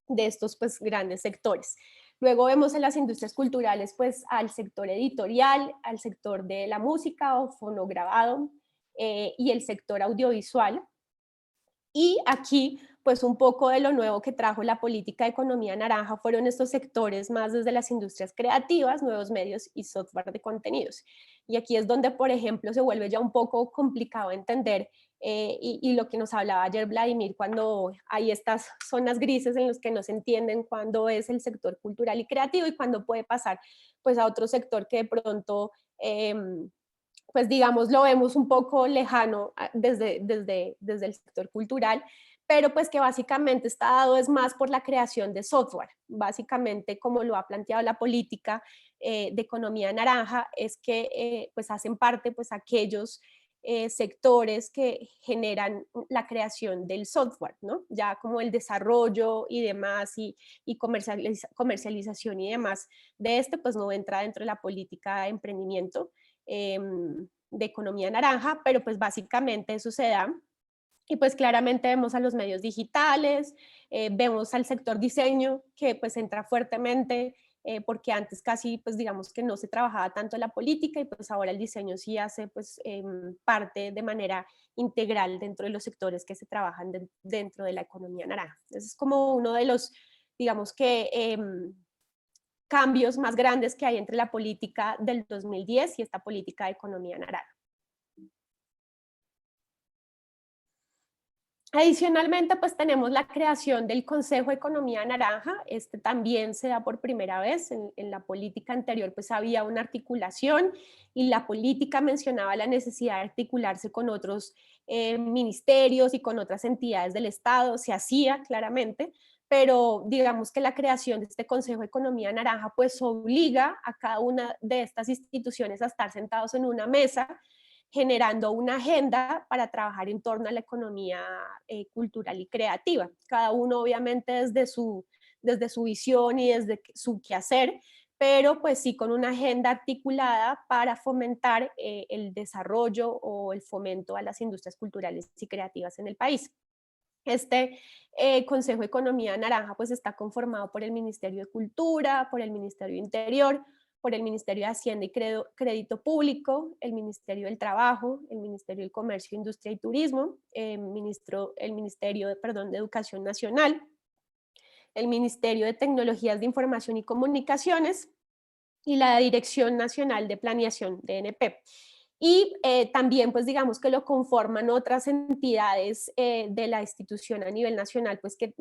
de estos pues grandes sectores. Luego vemos en las industrias culturales pues al sector editorial, al sector de la música o fonograbado, y el sector audiovisual. Y aquí, pues un poco de lo nuevo que trajo la política de economía naranja fueron estos sectores más desde las industrias creativas, nuevos medios y software de contenidos. Y aquí es donde, por ejemplo, se vuelve ya un poco complicado entender, y lo que nos hablaba ayer Vladimir, cuando hay estas zonas grises en las que no se entienden cuándo es el sector cultural y creativo y cuándo puede pasar pues a otro sector que de pronto pues digamos, lo vemos un poco lejano desde el sector cultural, pero pues que básicamente está dado es más por la creación de software. Básicamente, como lo ha planteado la política de economía naranja, es que pues hacen parte pues aquellos sectores que generan la creación del software, ¿no? Ya como el desarrollo y demás, y comercialización y demás de pues no entra dentro de la política de emprendimiento de economía naranja, pero pues básicamente eso se da. Y pues claramente vemos a los medios digitales, vemos al sector diseño que pues entra fuertemente, porque antes casi pues digamos que no se trabajaba tanto en la política, y pues ahora el diseño sí hace pues parte de manera integral dentro de los sectores que se trabajan dentro de la economía naranja. Ese es como uno de los, digamos que cambios más grandes que hay entre la política del 2010 y esta política de economía naranja. Adicionalmente, pues tenemos la creación del Consejo de Economía Naranja. Este también se da por primera vez. En la política anterior pues había una articulación, y la política mencionaba la necesidad de articularse con otros ministerios y con otras entidades del Estado. Se hacía claramente, pero digamos que la creación de este Consejo de Economía Naranja pues obliga a cada una de estas instituciones a estar sentados en una mesa generando una agenda para trabajar en torno a la economía cultural y creativa. Cada uno obviamente desde su visión y desde su quehacer, pero pues sí con una agenda articulada para fomentar el desarrollo o el fomento a las industrias culturales y creativas en el país. Este Consejo de Economía Naranja pues está conformado por el Ministerio de Cultura, por el Ministerio de Interior, por el Ministerio de Hacienda y Crédito Público, el Ministerio del Trabajo, el Ministerio del Comercio, Industria y Turismo, el Ministerio de Educación Nacional, el Ministerio de Tecnologías de Información y Comunicaciones y la Dirección Nacional de Planeación, DNP. Y también, pues digamos que lo conforman otras entidades de la institución a nivel nacional, pues que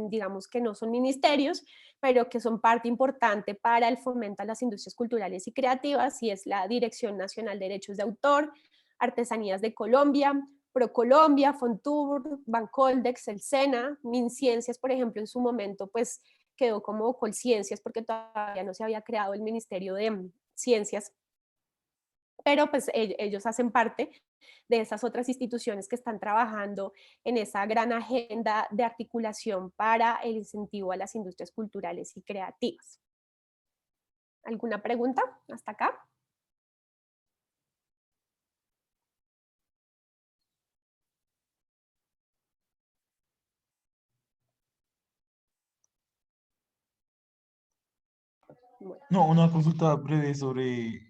digamos que no son ministerios, pero que son parte importante para el fomento a las industrias culturales y creativas, y es la Dirección Nacional de Derechos de Autor, Artesanías de Colombia, ProColombia, Fontur, Bancoldex, el SENA, MinCiencias, por ejemplo, en su momento, pues quedó como Colciencias porque todavía no se había creado el Ministerio de Ciencias, pero pues ellos hacen parte de esas otras instituciones que están trabajando en esa gran agenda de articulación para el incentivo a las industrias culturales y creativas. ¿Alguna pregunta hasta acá? Bueno. No, una consulta breve sobre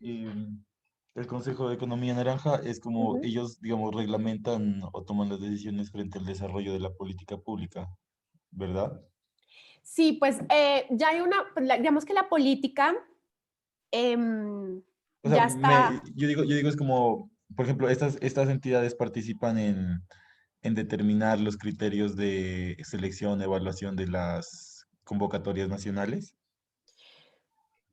el Consejo de Economía Naranja. Es como Ujú. ellos, digamos, reglamentan o toman las decisiones frente al desarrollo de la política pública, ¿verdad? Sí, pues ya hay digamos que la política em, O sea, ya está. yo digo, es como, por ejemplo, estas entidades participan en determinar los criterios de selección, evaluación de las convocatorias nacionales.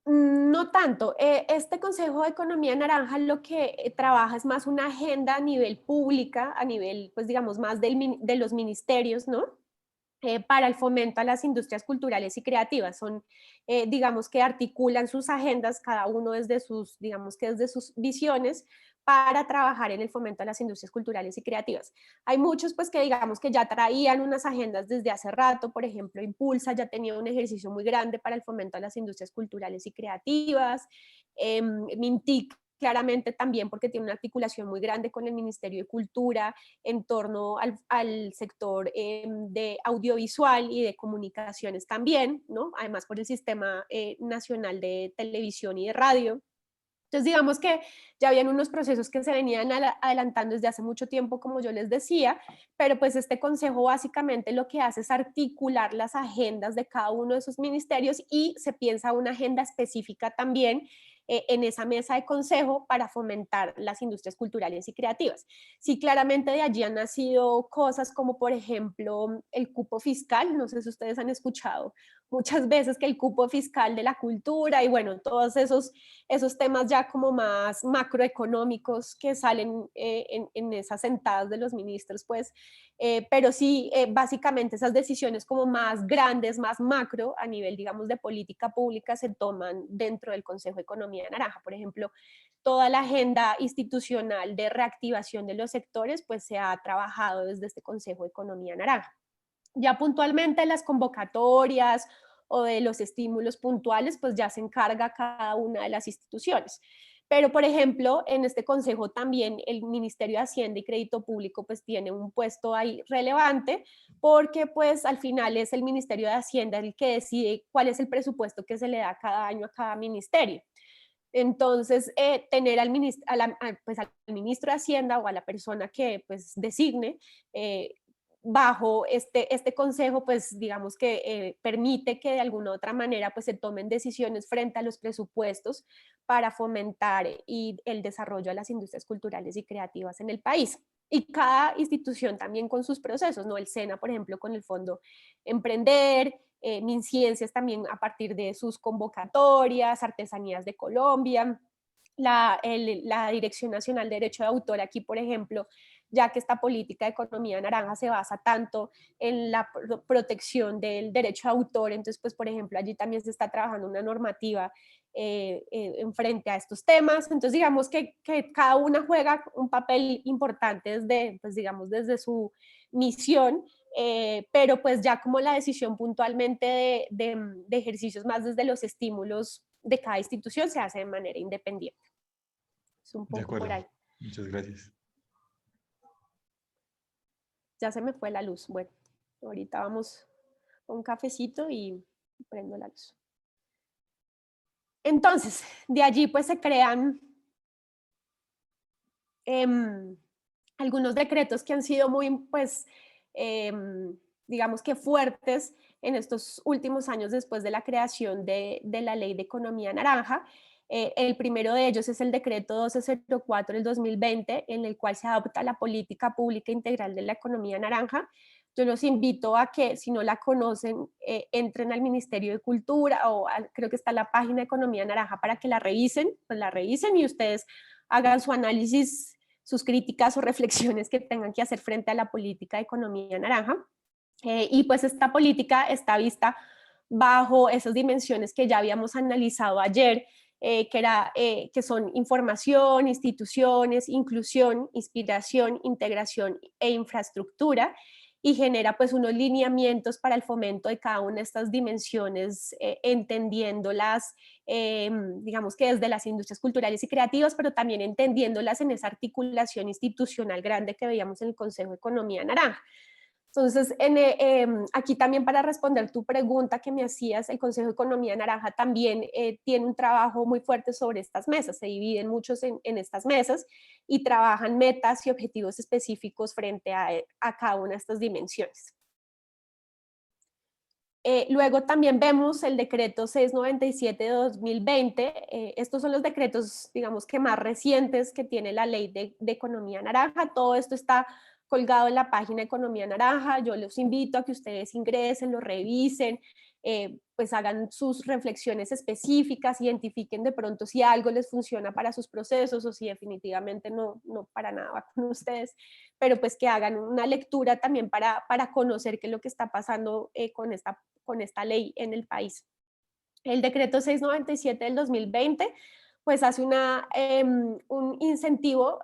No tanto. Este Consejo de Economía Naranja lo que trabaja es más una agenda a nivel pública, a nivel, pues digamos, más de los ministerios, ¿no? Para el fomento a las industrias culturales y creativas. Son, digamos, que articulan sus agendas, cada uno desde sus, digamos que desde sus visiones, para trabajar en el fomento a las industrias culturales y creativas. Hay muchos, pues, que digamos que ya traían unas agendas desde hace rato, por ejemplo, Impulsa ya tenía un ejercicio muy grande para el fomento a las industrias culturales y creativas, Mintic claramente también porque tiene una articulación muy grande con el Ministerio de Cultura en torno al sector de audiovisual y de comunicaciones también, ¿no? Además por el Sistema Nacional de Televisión y de Radio. Entonces, digamos que ya habían unos procesos que se venían adelantando desde hace mucho tiempo, como yo les decía, pero pues este consejo básicamente lo que hace es articular las agendas de cada uno de esos ministerios y se piensa una agenda específica también en esa mesa de consejo para fomentar las industrias culturales y creativas. Sí, claramente de allí han nacido cosas como, por ejemplo, el cupo fiscal, no sé si ustedes han escuchado muchas veces que el cupo fiscal de la cultura y bueno, todos esos temas ya como más macroeconómicos que salen en esas sentadas de los ministros, pues, pero sí, básicamente esas decisiones como más grandes, más macro, a nivel, digamos, de política pública, se toman dentro del Consejo de Economía Naranja. Por ejemplo, toda la agenda institucional de reactivación de los sectores, pues se ha trabajado desde este Consejo de Economía Naranja. Ya puntualmente las convocatorias o de los estímulos puntuales, pues ya se encarga cada una de las instituciones. Pero, por ejemplo, en este consejo también el Ministerio de Hacienda y Crédito Público pues tiene un puesto ahí relevante porque pues al final es el Ministerio de Hacienda el que decide cuál es el presupuesto que se le da cada año a cada ministerio. Entonces, tener pues, al ministro de Hacienda o a la persona que pues designe bajo este consejo, pues digamos que permite que de alguna u otra manera pues se tomen decisiones frente a los presupuestos para fomentar el desarrollo de las industrias culturales y creativas en el país. Y cada institución también con sus procesos, ¿no? El SENA, por ejemplo, con el Fondo Emprender, MinCiencias también a partir de sus convocatorias, Artesanías de Colombia, la Dirección Nacional de Derecho de Autor aquí, por ejemplo, ya que esta política de economía naranja se basa tanto en la protección del derecho de autor. Entonces, pues, por ejemplo, allí también se está trabajando una normativa en frente a estos temas. Entonces, digamos que cada una juega un papel importante desde, pues, digamos, desde su misión, pero pues ya como la decisión puntualmente de ejercicios más desde los estímulos de cada institución se hace de manera independiente. Es un De poco por acuerdo. ahí. Muchas gracias. Ya se me fue la luz. Bueno, ahorita vamos a un cafecito y prendo la luz. Entonces, de allí pues se crean algunos decretos que han sido muy, pues, digamos que fuertes en estos últimos años después de la creación de la Ley de Economía Naranja. El primero de ellos es el decreto 1204 del 2020, en el cual se adopta la política pública integral de la economía naranja. Yo los invito a que, si no la conocen, entren al Ministerio de Cultura o creo que está la página de Economía Naranja para que la revisen, pues la revisen y ustedes hagan su análisis, sus críticas o reflexiones que tengan que hacer frente a la política de economía naranja. Y pues esta política está vista bajo esas dimensiones que ya habíamos analizado ayer, que son información, instituciones, inclusión, inspiración, integración e infraestructura, y genera pues unos lineamientos para el fomento de cada una de estas dimensiones, entendiéndolas, digamos que desde las industrias culturales y creativas, pero también entendiéndolas en esa articulación institucional grande que veíamos en el Consejo de Economía Naranja. Entonces, aquí también para responder tu pregunta que me hacías, el Consejo de Economía Naranja también tiene un trabajo muy fuerte sobre estas mesas, se dividen muchos en estas mesas y trabajan metas y objetivos específicos frente a cada una de estas dimensiones. Luego también vemos el decreto 697 de 2020. Estos son los decretos, digamos que más recientes que tiene la ley de economía naranja. Todo esto está colgado en la página de Economía Naranja. Yo los invito a que ustedes ingresen, lo revisen, pues hagan sus reflexiones específicas, identifiquen de pronto si algo les funciona para sus procesos o si definitivamente no para nada va con ustedes, pero pues que hagan una lectura también para conocer qué es lo que está pasando con esta ley en el país. El decreto 697 del 2020 pues hace un incentivo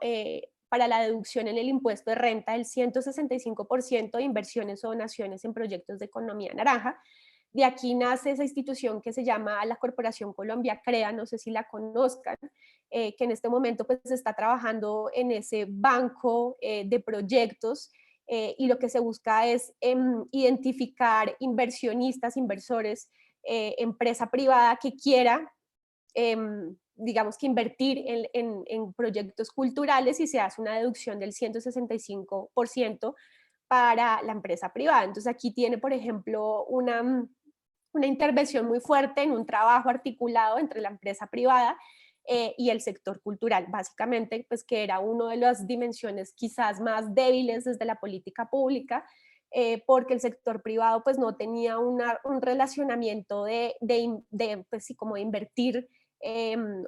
para la deducción en el impuesto de renta del 165% de inversiones o donaciones en proyectos de economía naranja. De aquí nace esa institución que se llama la Corporación Colombia CREA, no sé si la conozcan, que en este momento pues está trabajando en ese banco de proyectos, y lo que se busca es identificar inversionistas, inversores, empresa privada que quiera, digamos que invertir en proyectos culturales, y se hace una deducción del 165% para la empresa privada. Entonces aquí tiene, por ejemplo, una intervención muy fuerte en un trabajo articulado entre la empresa privada y el sector cultural, básicamente, pues que era una de las dimensiones quizás más débiles desde la política pública, porque el sector privado pues no tenía un relacionamiento pues sí, como de invertir,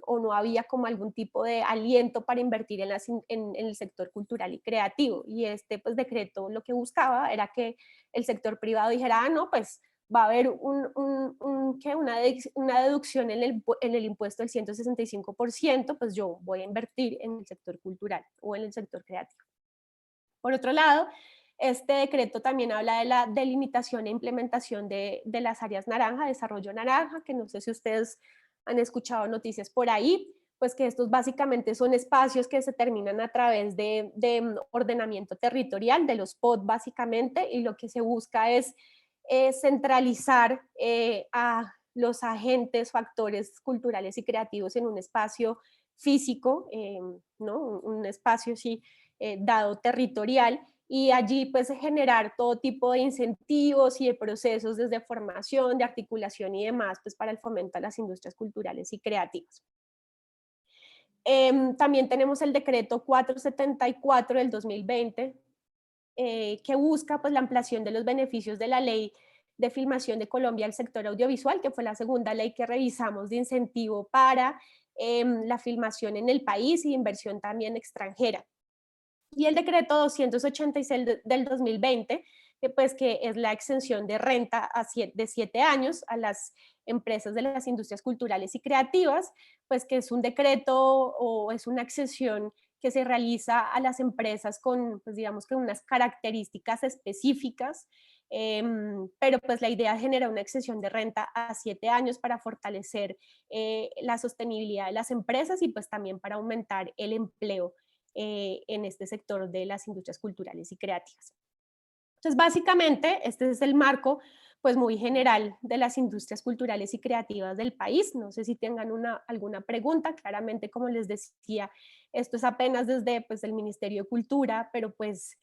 o no había como algún tipo de aliento para invertir en el sector cultural y creativo. Y este pues decreto lo que buscaba era que el sector privado dijera, ah, no, pues va a haber una deducción en el impuesto del 165%, pues yo voy a invertir en el sector cultural o en el sector creativo. Por otro lado, este decreto también habla de la delimitación e implementación de las áreas naranja, desarrollo naranja, que no sé si ustedes han escuchado noticias por ahí, pues que estos básicamente son espacios que se terminan a través de ordenamiento territorial, de los POT básicamente, y lo que se busca es centralizar a los agentes, factores culturales y creativos en un espacio físico, ¿no? Un espacio sí, dado territorial, y allí pues generar todo tipo de incentivos y de procesos desde formación, de articulación y demás, pues para el fomento a las industrias culturales y creativas. También tenemos el decreto 474 del 2020, que busca pues la ampliación de los beneficios de la ley de filmación de Colombia al sector audiovisual, que fue la segunda ley que revisamos de incentivo para la filmación en el país y inversión también extranjera. y el decreto 286 del 2020, pues que es la exención de renta de 7 años a las empresas de las industrias culturales y creativas, pues que es un decreto o es una exención que se realiza a las empresas con, pues digamos que unas características específicas, pero pues la idea genera una exención de renta a 7 años para fortalecer la sostenibilidad de las empresas y pues también para aumentar el empleo en este sector de las industrias culturales y creativas. Entonces, básicamente, este es el marco pues muy general de las industrias culturales y creativas del país. No sé si tengan alguna pregunta. Claramente, como les decía, esto es apenas desde pues, el Ministerio de Cultura, pero pues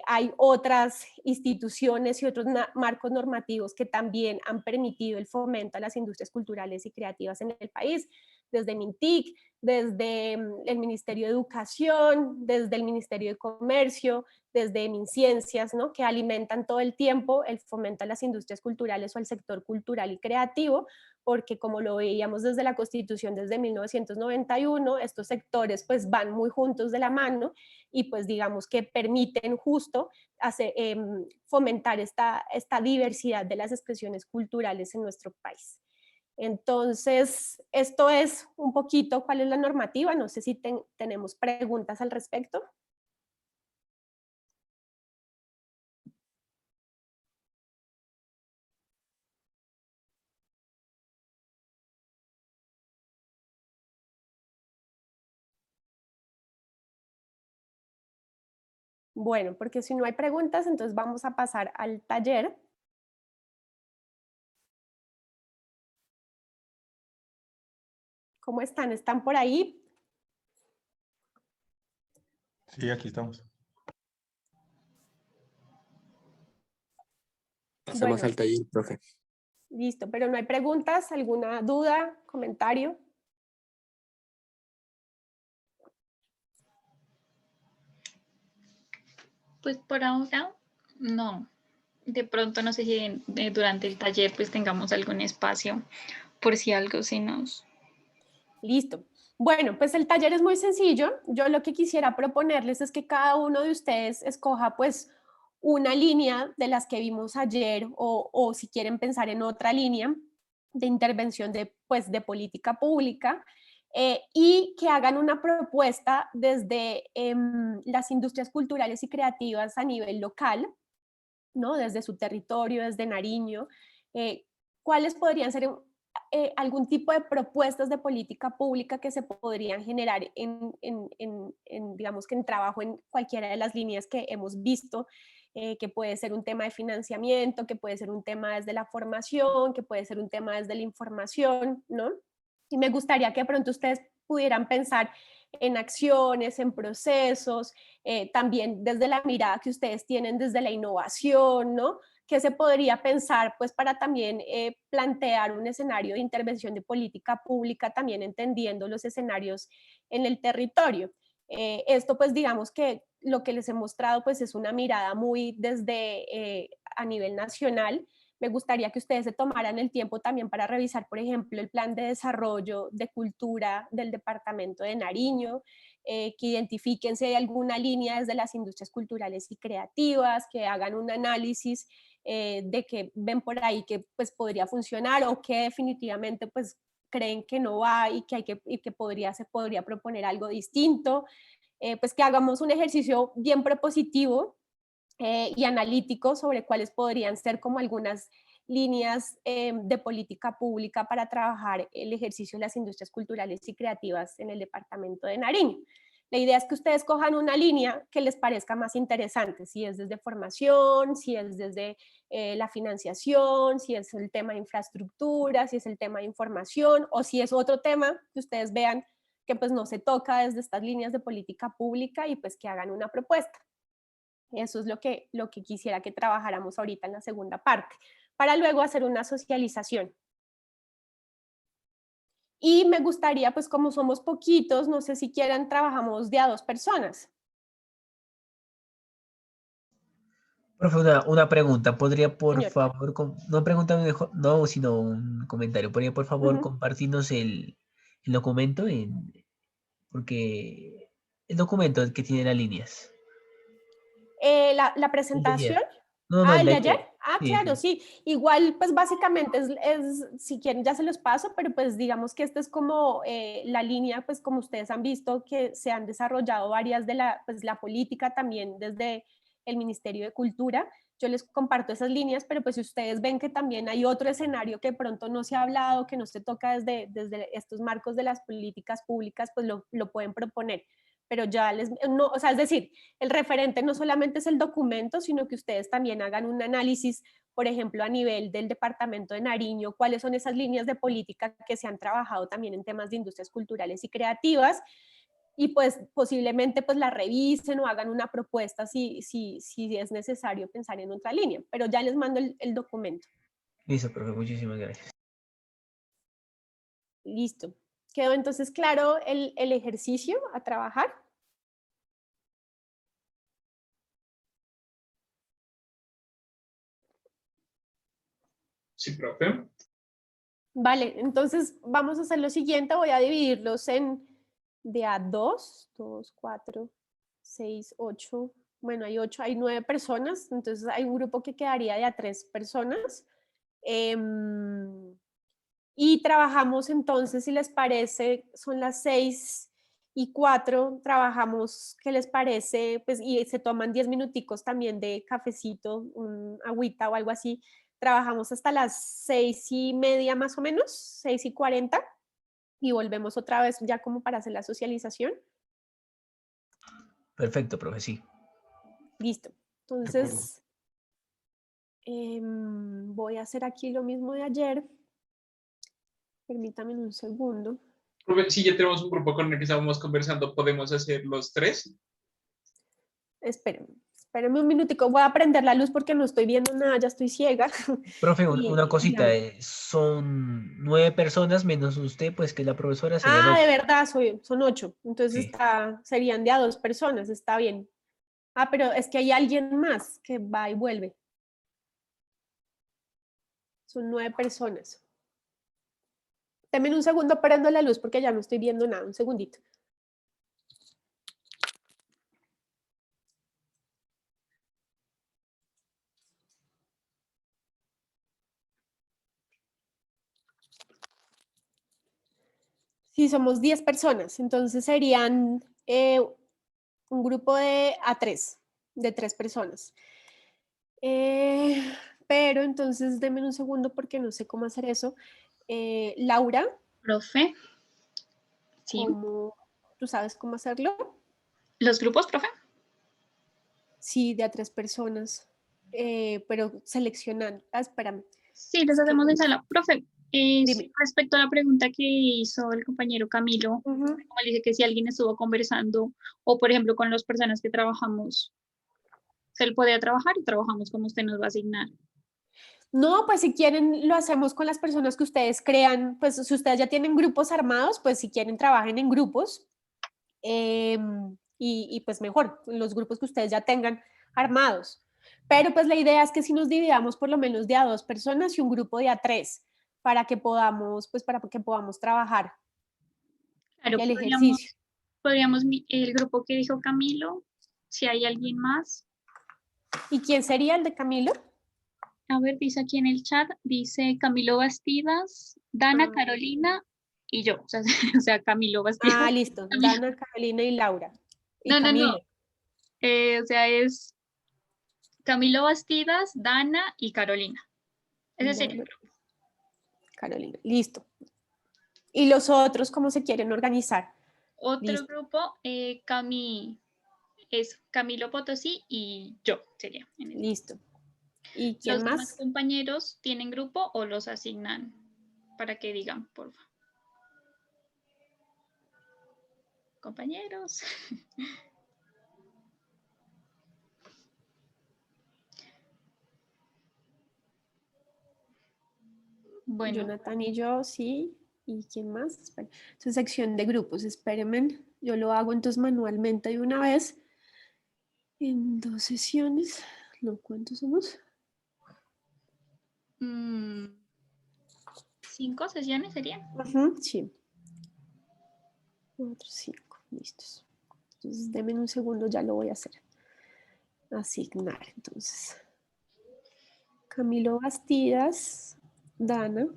hay otras instituciones y otros marcos normativos que también han permitido el fomento a las industrias culturales y creativas en el país, desde MINTIC, desde el Ministerio de Educación, desde el Ministerio de Comercio, desde MinCiencias, ¿no? Que alimentan todo el tiempo el fomento a las industrias culturales o al sector cultural y creativo, porque como lo veíamos desde la Constitución desde 1991, estos sectores pues van muy juntos de la mano y pues digamos que permiten justo fomentar esta diversidad de las expresiones culturales en nuestro país. Entonces, esto es un poquito cuál es la normativa. No sé si tenemos preguntas al respecto. Bueno, porque si no hay preguntas, entonces vamos a pasar al taller. ¿Cómo están? ¿Están por ahí? Sí, aquí estamos. Pasamos Bueno, al taller, profe. listo, pero no hay preguntas, alguna duda, comentario. Pues por ahora no. De pronto no sé si durante el taller pues tengamos algún espacio por si algo se nos... Listo. Bueno, pues el taller es muy sencillo. Yo lo que quisiera proponerles es que cada uno de ustedes escoja pues una línea de las que vimos ayer o si quieren pensar en otra línea de intervención pues, de política pública y que hagan una propuesta desde las industrias culturales y creativas a nivel local, ¿no? Desde su territorio, desde Nariño. ¿Cuáles podrían ser algún tipo de propuestas de política pública que se podrían generar digamos que en trabajo en cualquiera de las líneas que hemos visto, que puede ser un tema de financiamiento, que puede ser un tema desde la formación, que puede ser un tema desde la información, ¿no? Y me gustaría que de pronto ustedes pudieran pensar en acciones, en procesos, también desde la mirada que ustedes tienen desde la innovación, ¿no? ¿Qué se podría pensar pues para también plantear un escenario de intervención de política pública, también entendiendo los escenarios en el territorio? Esto pues digamos que lo que les he mostrado pues es una mirada muy desde a nivel nacional. Me gustaría que ustedes se tomaran el tiempo también para revisar, por ejemplo, el plan de desarrollo de cultura del departamento de Nariño, que identifiquen si hay alguna línea desde las industrias culturales y creativas, que hagan un análisis de que ven por ahí que pues podría funcionar o que definitivamente pues creen que no va y que se podría proponer algo distinto, pues que hagamos un ejercicio bien propositivo y analítico sobre cuáles podrían ser como algunas líneas de política pública para trabajar el ejercicio de las industrias culturales y creativas en el departamento de Nariño. La idea es que ustedes cojan una línea que les parezca más interesante, si es desde formación, si es desde la financiación, si es el tema de infraestructura, si es el tema de información o si es otro tema que ustedes vean que pues no se toca desde estas líneas de política pública y pues que hagan una propuesta. Eso es lo que quisiera que trabajáramos ahorita en la segunda parte, para luego hacer una socialización. Y me gustaría, pues como somos poquitos, no sé si quieran, trabajamos de a 2 personas. Profe, una pregunta. ¿Podría por Señor. favor, no pregunta mejor, no, sino un comentario? ¿Podría por favor compartirnos el documento? Porque el documento que tiene las líneas. La presentación. No, no, Ah, el ¿el de de ayer? ayer. Ah, Sí, claro, sí. sí. Igual, pues básicamente si quieren ya se los paso, pero pues digamos que esta es como la línea, pues como ustedes han visto que se han desarrollado varias de pues, la política también desde el Ministerio de Cultura. Yo les comparto esas líneas, pero pues si ustedes ven que también hay otro escenario que pronto no se ha hablado, que no se toca desde estos marcos de las políticas públicas, pues lo pueden proponer. Pero ya no, o sea, es decir, el referente no solamente es el documento, sino que ustedes también hagan un análisis, por ejemplo, a nivel del departamento de Nariño, cuáles son esas líneas de política que se han trabajado también en temas de industrias culturales y creativas, y pues posiblemente pues la revisen o hagan una propuesta si es necesario pensar en otra línea, pero ya les mando el documento. Listo, profe, muchísimas gracias. Listo. ¿Quedó entonces claro el ejercicio a trabajar? Sí, profe. Vale, entonces vamos a hacer lo siguiente, voy a dividirlos de a 2, 4, 6, 8, bueno, hay 8, hay 9 personas, entonces hay un grupo que quedaría de a 3 personas. Y trabajamos entonces, si les parece, son las 6:04, trabajamos, ¿qué les parece? Pues, y se toman 10 minuticos también de cafecito, un agüita o algo así. Trabajamos hasta las 6:30 más o menos, 6:40, y volvemos otra vez ya como para hacer la socialización. Perfecto, profe, sí. Listo. Entonces, voy a hacer aquí lo mismo de ayer. Permítame un segundo. Profe, si ya tenemos un grupo con el que estábamos conversando, ¿podemos hacer los 3? Espérenme un minutico, voy a prender la luz porque no estoy viendo nada, ya estoy ciega. Profe, Y una cosita, dígame. Son 9 personas menos usted, pues que la profesora serían Ah, de 8. verdad, son 8, entonces Sí. serían de a 2 personas, está bien. Ah, pero es que hay alguien más que va y vuelve. Son 9 personas. Denme un segundo, prendo la luz porque ya no estoy viendo nada, un segundito. Sí, somos 10 personas, entonces serían un grupo de a 3, de 3 personas. Pero entonces denme un segundo porque no sé cómo hacer eso. Laura, Profe, sí. ¿tú sabes cómo hacerlo? ¿Los grupos, profe? Sí, de a 3 personas, pero seleccionando. Ah, espérame. Sí, los Es que, hacemos en sala. Profe, dime. respecto a la pregunta que hizo el compañero Camilo, Ujú. como le dice que si alguien estuvo conversando o, por ejemplo, con las personas que trabajamos, se le podía trabajar y trabajamos como usted nos va a asignar. No, pues si quieren lo hacemos con las personas que ustedes crean, pues si ustedes ya tienen grupos armados, pues si quieren trabajen en grupos y pues mejor, los grupos que ustedes ya tengan armados. Pero pues la idea es que si nos dividamos por lo menos de a 2 personas y un grupo de a 3 para que podamos, pues para que podamos trabajar Claro, el ejercicio. podríamos el grupo que dijo Camilo, si hay alguien más. ¿Y quién sería el de Camilo? A ver, dice aquí en el chat, dice Camilo Bastidas, Dana, Carolina y yo. O sea, o sea Camilo Bastidas. Listo. Camilo. Dana, Carolina y Laura. Y No, no, no. Camilo. O sea, es Camilo Bastidas, Dana y Carolina. Ese sería el Dana, grupo. Carolina. Listo. ¿Y los otros cómo se quieren organizar? Otro Listo. grupo, es Camilo Potosí y yo sería. Listo. ¿Y quién ¿Los demás más? compañeros tienen grupo o los asignan para que digan, por favor? Compañeros. Bueno, Jonathan y yo, sí. ¿Y quién más? Espera. Entonces, sección de grupos, espérenme. Yo lo hago entonces manualmente de una vez. En 2 sesiones. No, ¿cuántos somos? 5 sesiones serían. Sí. 4, 5. Listos. Entonces, denme un segundo, ya lo voy a hacer. asignar. Entonces, Camilo Bastidas, Dana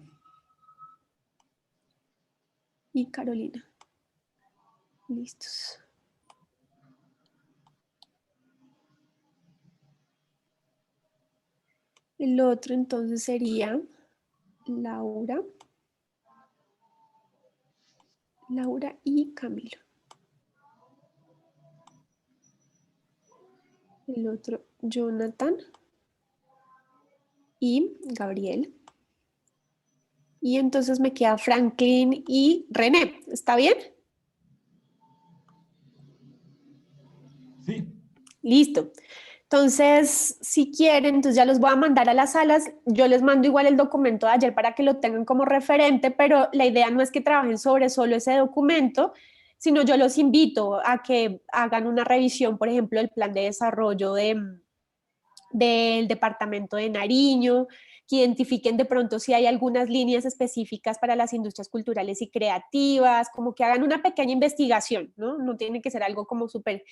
y Carolina. Listos. El otro entonces sería Laura y Camilo. El otro, Jonathan y Gabriel. Y entonces me queda Franklin y René. ¿Está bien? Sí. Listo. Entonces, si quieren, entonces ya los voy a mandar a las salas. Yo les mando igual el documento de ayer para que lo tengan como referente, pero la idea no es que trabajen sobre solo ese documento, sino yo los invito a que hagan una revisión, por ejemplo, del plan de desarrollo del departamento de Nariño, que identifiquen de pronto si hay algunas líneas específicas para las industrias culturales y creativas, como que hagan una pequeña investigación, ¿no? No tiene que ser algo como súper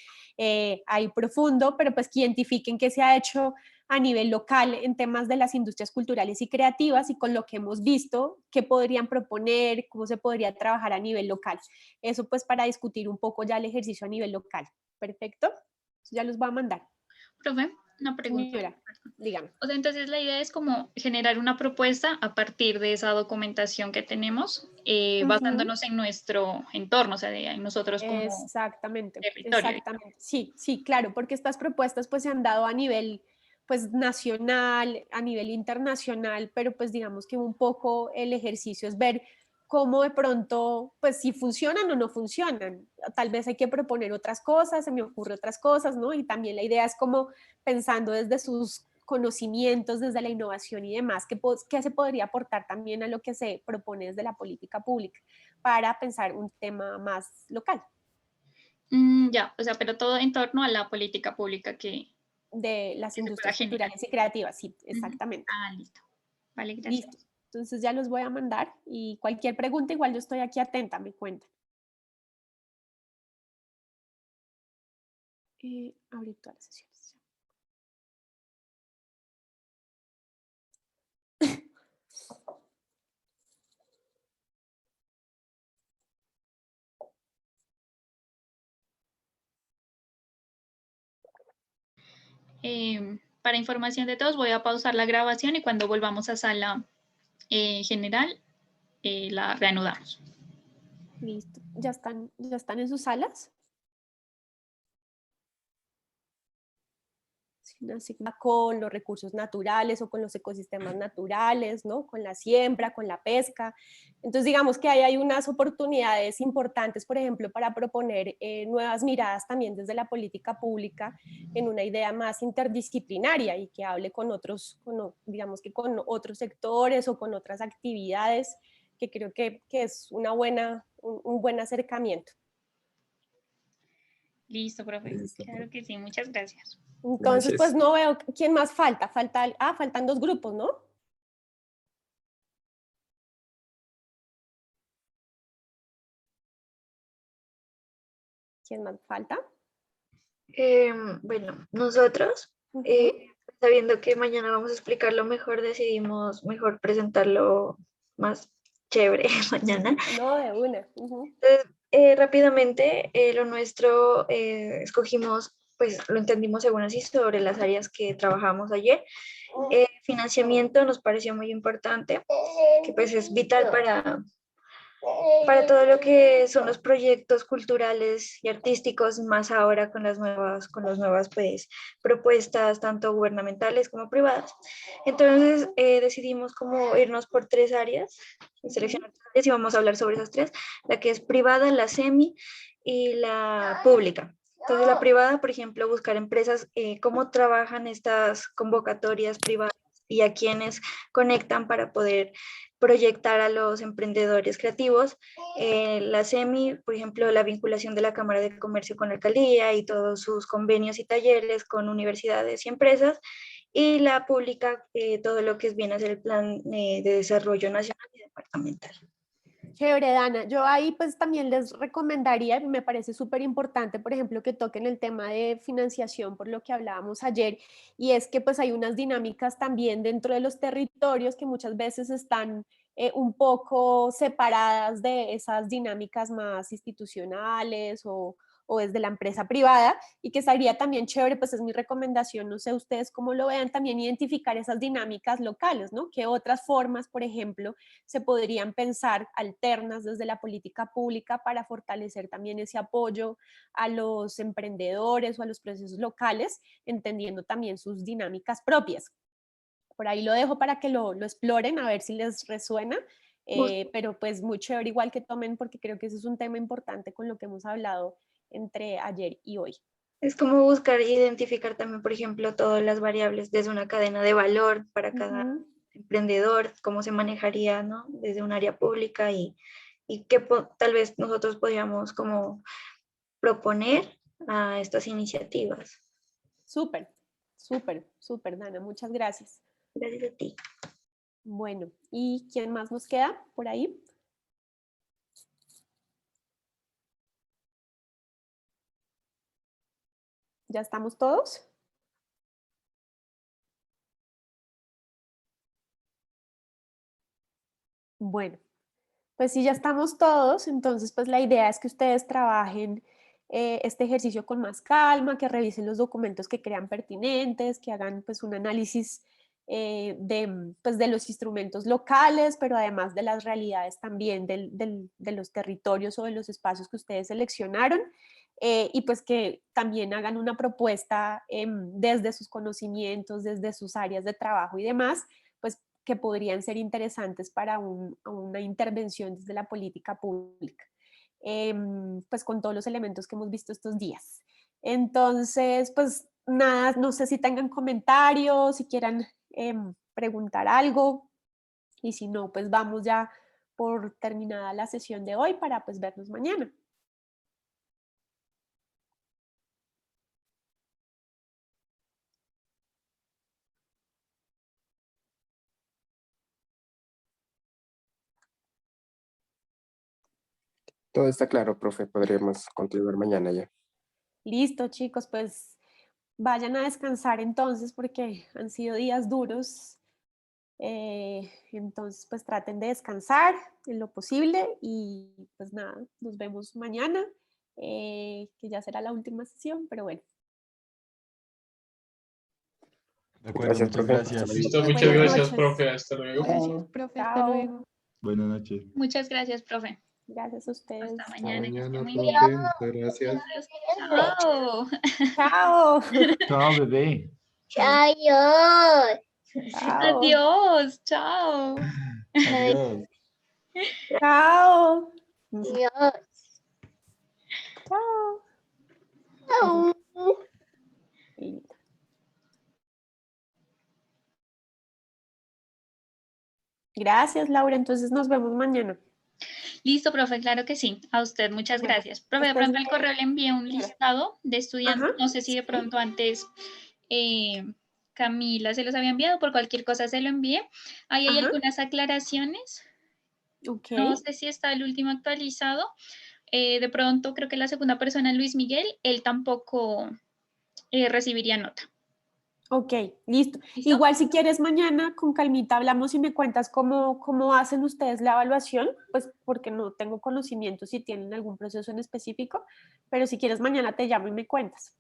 ahí profundo, pero pues que identifiquen qué se ha hecho a nivel local en temas de las industrias culturales y creativas y con lo que hemos visto, qué podrían proponer, cómo se podría trabajar a nivel local. Eso pues para discutir un poco ya el ejercicio a nivel local. Perfecto. Ya los voy a mandar. Profe, una pregunta. Señora, dígame. O sea, entonces la idea es como generar una propuesta a partir de esa documentación que tenemos, basándonos en nuestro entorno, o sea, en nosotros como Exactamente, territorio. exactamente. Sí, sí, claro, porque estas propuestas pues se han dado a nivel pues nacional, a nivel internacional, pero pues digamos que un poco el ejercicio es ver cómo de pronto, pues si funcionan o no funcionan. Tal vez hay que proponer otras cosas, se me ocurre otras cosas, ¿no? Y también la idea es como pensando desde sus conocimientos, desde la innovación y demás, qué se podría aportar también a lo que se propone desde la política pública para pensar un tema más local. Ya, o sea, pero todo en torno a la política pública De las que se pueda industrias generar. culturales y creativas, sí, exactamente. Ah, listo. Vale, gracias. Listo. Entonces ya los voy a mandar y cualquier pregunta, igual yo estoy aquí atenta, me cuentan. Abrir todas las sesiones. Para información de todos, voy a pausar la grabación y cuando volvamos a sala general, la reanudamos. Listo. ¿Ya están en sus salas? Con los recursos naturales o con los ecosistemas naturales, ¿no? Con la siembra, con la pesca. Entonces, digamos que ahí hay unas oportunidades importantes, por ejemplo, para proponer nuevas miradas también desde la política pública en una idea más interdisciplinaria y que hable con otros, digamos que con otros sectores o con otras actividades, que creo que es un buen acercamiento. Listo, profe. Listo. Claro que sí, muchas gracias. Entonces, Gracias. pues no veo quién más falta. Faltan 2 grupos, ¿no? ¿Quién más falta? Bueno, nosotros, sabiendo que mañana vamos a explicarlo mejor, decidimos mejor presentarlo más chévere mañana. No, de una. Entonces, rápidamente, lo nuestro escogimos, pues lo entendimos según así sobre las áreas que trabajamos ayer. Financiamiento nos pareció muy importante, que pues es vital para todo lo que son los proyectos culturales y artísticos, más ahora con las nuevas pues, propuestas, tanto gubernamentales como privadas. Entonces decidimos como irnos por 3 áreas, seleccionar 3 áreas y vamos a hablar sobre esas 3, la que es privada, la semi y la pública. Entonces la privada, por ejemplo, buscar empresas, cómo trabajan estas convocatorias privadas y a quienes conectan para poder proyectar a los emprendedores creativos. La SEMI, por ejemplo, la vinculación de la Cámara de Comercio con la alcaldía y todos sus convenios y talleres con universidades y empresas. Y la pública, todo lo que es bien hacer el plan de desarrollo nacional y departamental. Chévere, Dana. Yo ahí pues también les recomendaría, me parece súper importante, por ejemplo, que toquen el tema de financiación, por lo que hablábamos ayer, y es que pues hay unas dinámicas también dentro de los territorios que muchas veces están un poco separadas de esas dinámicas más institucionales o desde la empresa privada, y que estaría también chévere, pues es mi recomendación, no sé ustedes cómo lo vean, también identificar esas dinámicas locales, ¿no? ¿Qué otras formas, por ejemplo, se podrían pensar alternas desde la política pública para fortalecer también ese apoyo a los emprendedores o a los procesos locales, entendiendo también sus dinámicas propias? Por ahí lo dejo para que lo exploren, a ver si les resuena, pero pues muy chévere igual que tomen, porque creo que ese es un tema importante con lo que hemos hablado entre ayer y hoy. Es como buscar identificar también, por ejemplo, todas las variables desde una cadena de valor para cada emprendedor, cómo se manejaría, ¿no? Desde un área pública y qué tal vez nosotros podríamos como proponer a estas iniciativas. Súper, súper, súper, Dana, muchas gracias. Gracias a ti. Bueno, ¿y quién más nos queda por ahí? ¿Ya estamos todos? Bueno, pues si ya estamos todos, entonces pues la idea es que ustedes trabajen este ejercicio con más calma, que revisen los documentos que crean pertinentes, que hagan pues un análisis pues, de los instrumentos locales, pero además de las realidades también de los territorios o de los espacios que ustedes seleccionaron, y pues que también hagan una propuesta desde sus conocimientos, desde sus áreas de trabajo y demás, pues que podrían ser interesantes para una intervención desde la política pública, pues con todos los elementos que hemos visto estos días. Entonces, pues nada, no sé si tengan comentarios, si quieran preguntar algo, y si no, pues vamos ya por terminada la sesión de hoy para pues vernos mañana. Todo está claro, profe. Podríamos continuar mañana ya. Listo, chicos, pues vayan a descansar entonces porque han sido días duros. Entonces, pues traten de descansar en lo posible y pues nada, nos vemos mañana, que ya será la última sesión, pero bueno. De acuerdo, Gracias, muchas profe. gracias. Hasta Listo, luego. muchas Buenas gracias, noches. profe. Hasta luego. Gracias, profe. Hasta Chao. luego. Buenas noches. Muchas gracias, profe. Gracias a ustedes. Hasta Hasta mañana, que esté mañana, muy profe. bien. Muchas gracias. Chao. Chao. Chao, bebé. Chao. Adiós. Chao. Adiós. Chao. Chao. Listo. Gracias, Laura. Entonces nos vemos mañana. Listo, profe, claro que sí. A usted, muchas Bueno, gracias. Profe, de pronto al correo le envié un listado de estudiantes. Ajá. No sé si de pronto antes Camila se los había enviado, por cualquier cosa se lo envié. Ahí hay Ajá. algunas aclaraciones. Ok. No sé si está el último actualizado. De pronto creo que la segunda persona, Luis Miguel, él tampoco recibiría nota. Ok, listo. ¿Listo? Igual si quieres mañana con calmita hablamos y me cuentas cómo hacen ustedes la evaluación, pues porque no tengo conocimiento si tienen algún proceso en específico, pero si quieres mañana te llamo y me cuentas.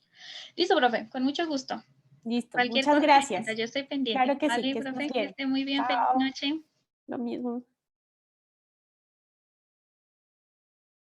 Listo, profe, con mucho gusto. Listo, Cualquier muchas cosa, gracias. yo estoy pendiente. Claro que sí, Vale, que profe, estés que bien. esté muy bien. Feliz Chao. noche. Lo mismo.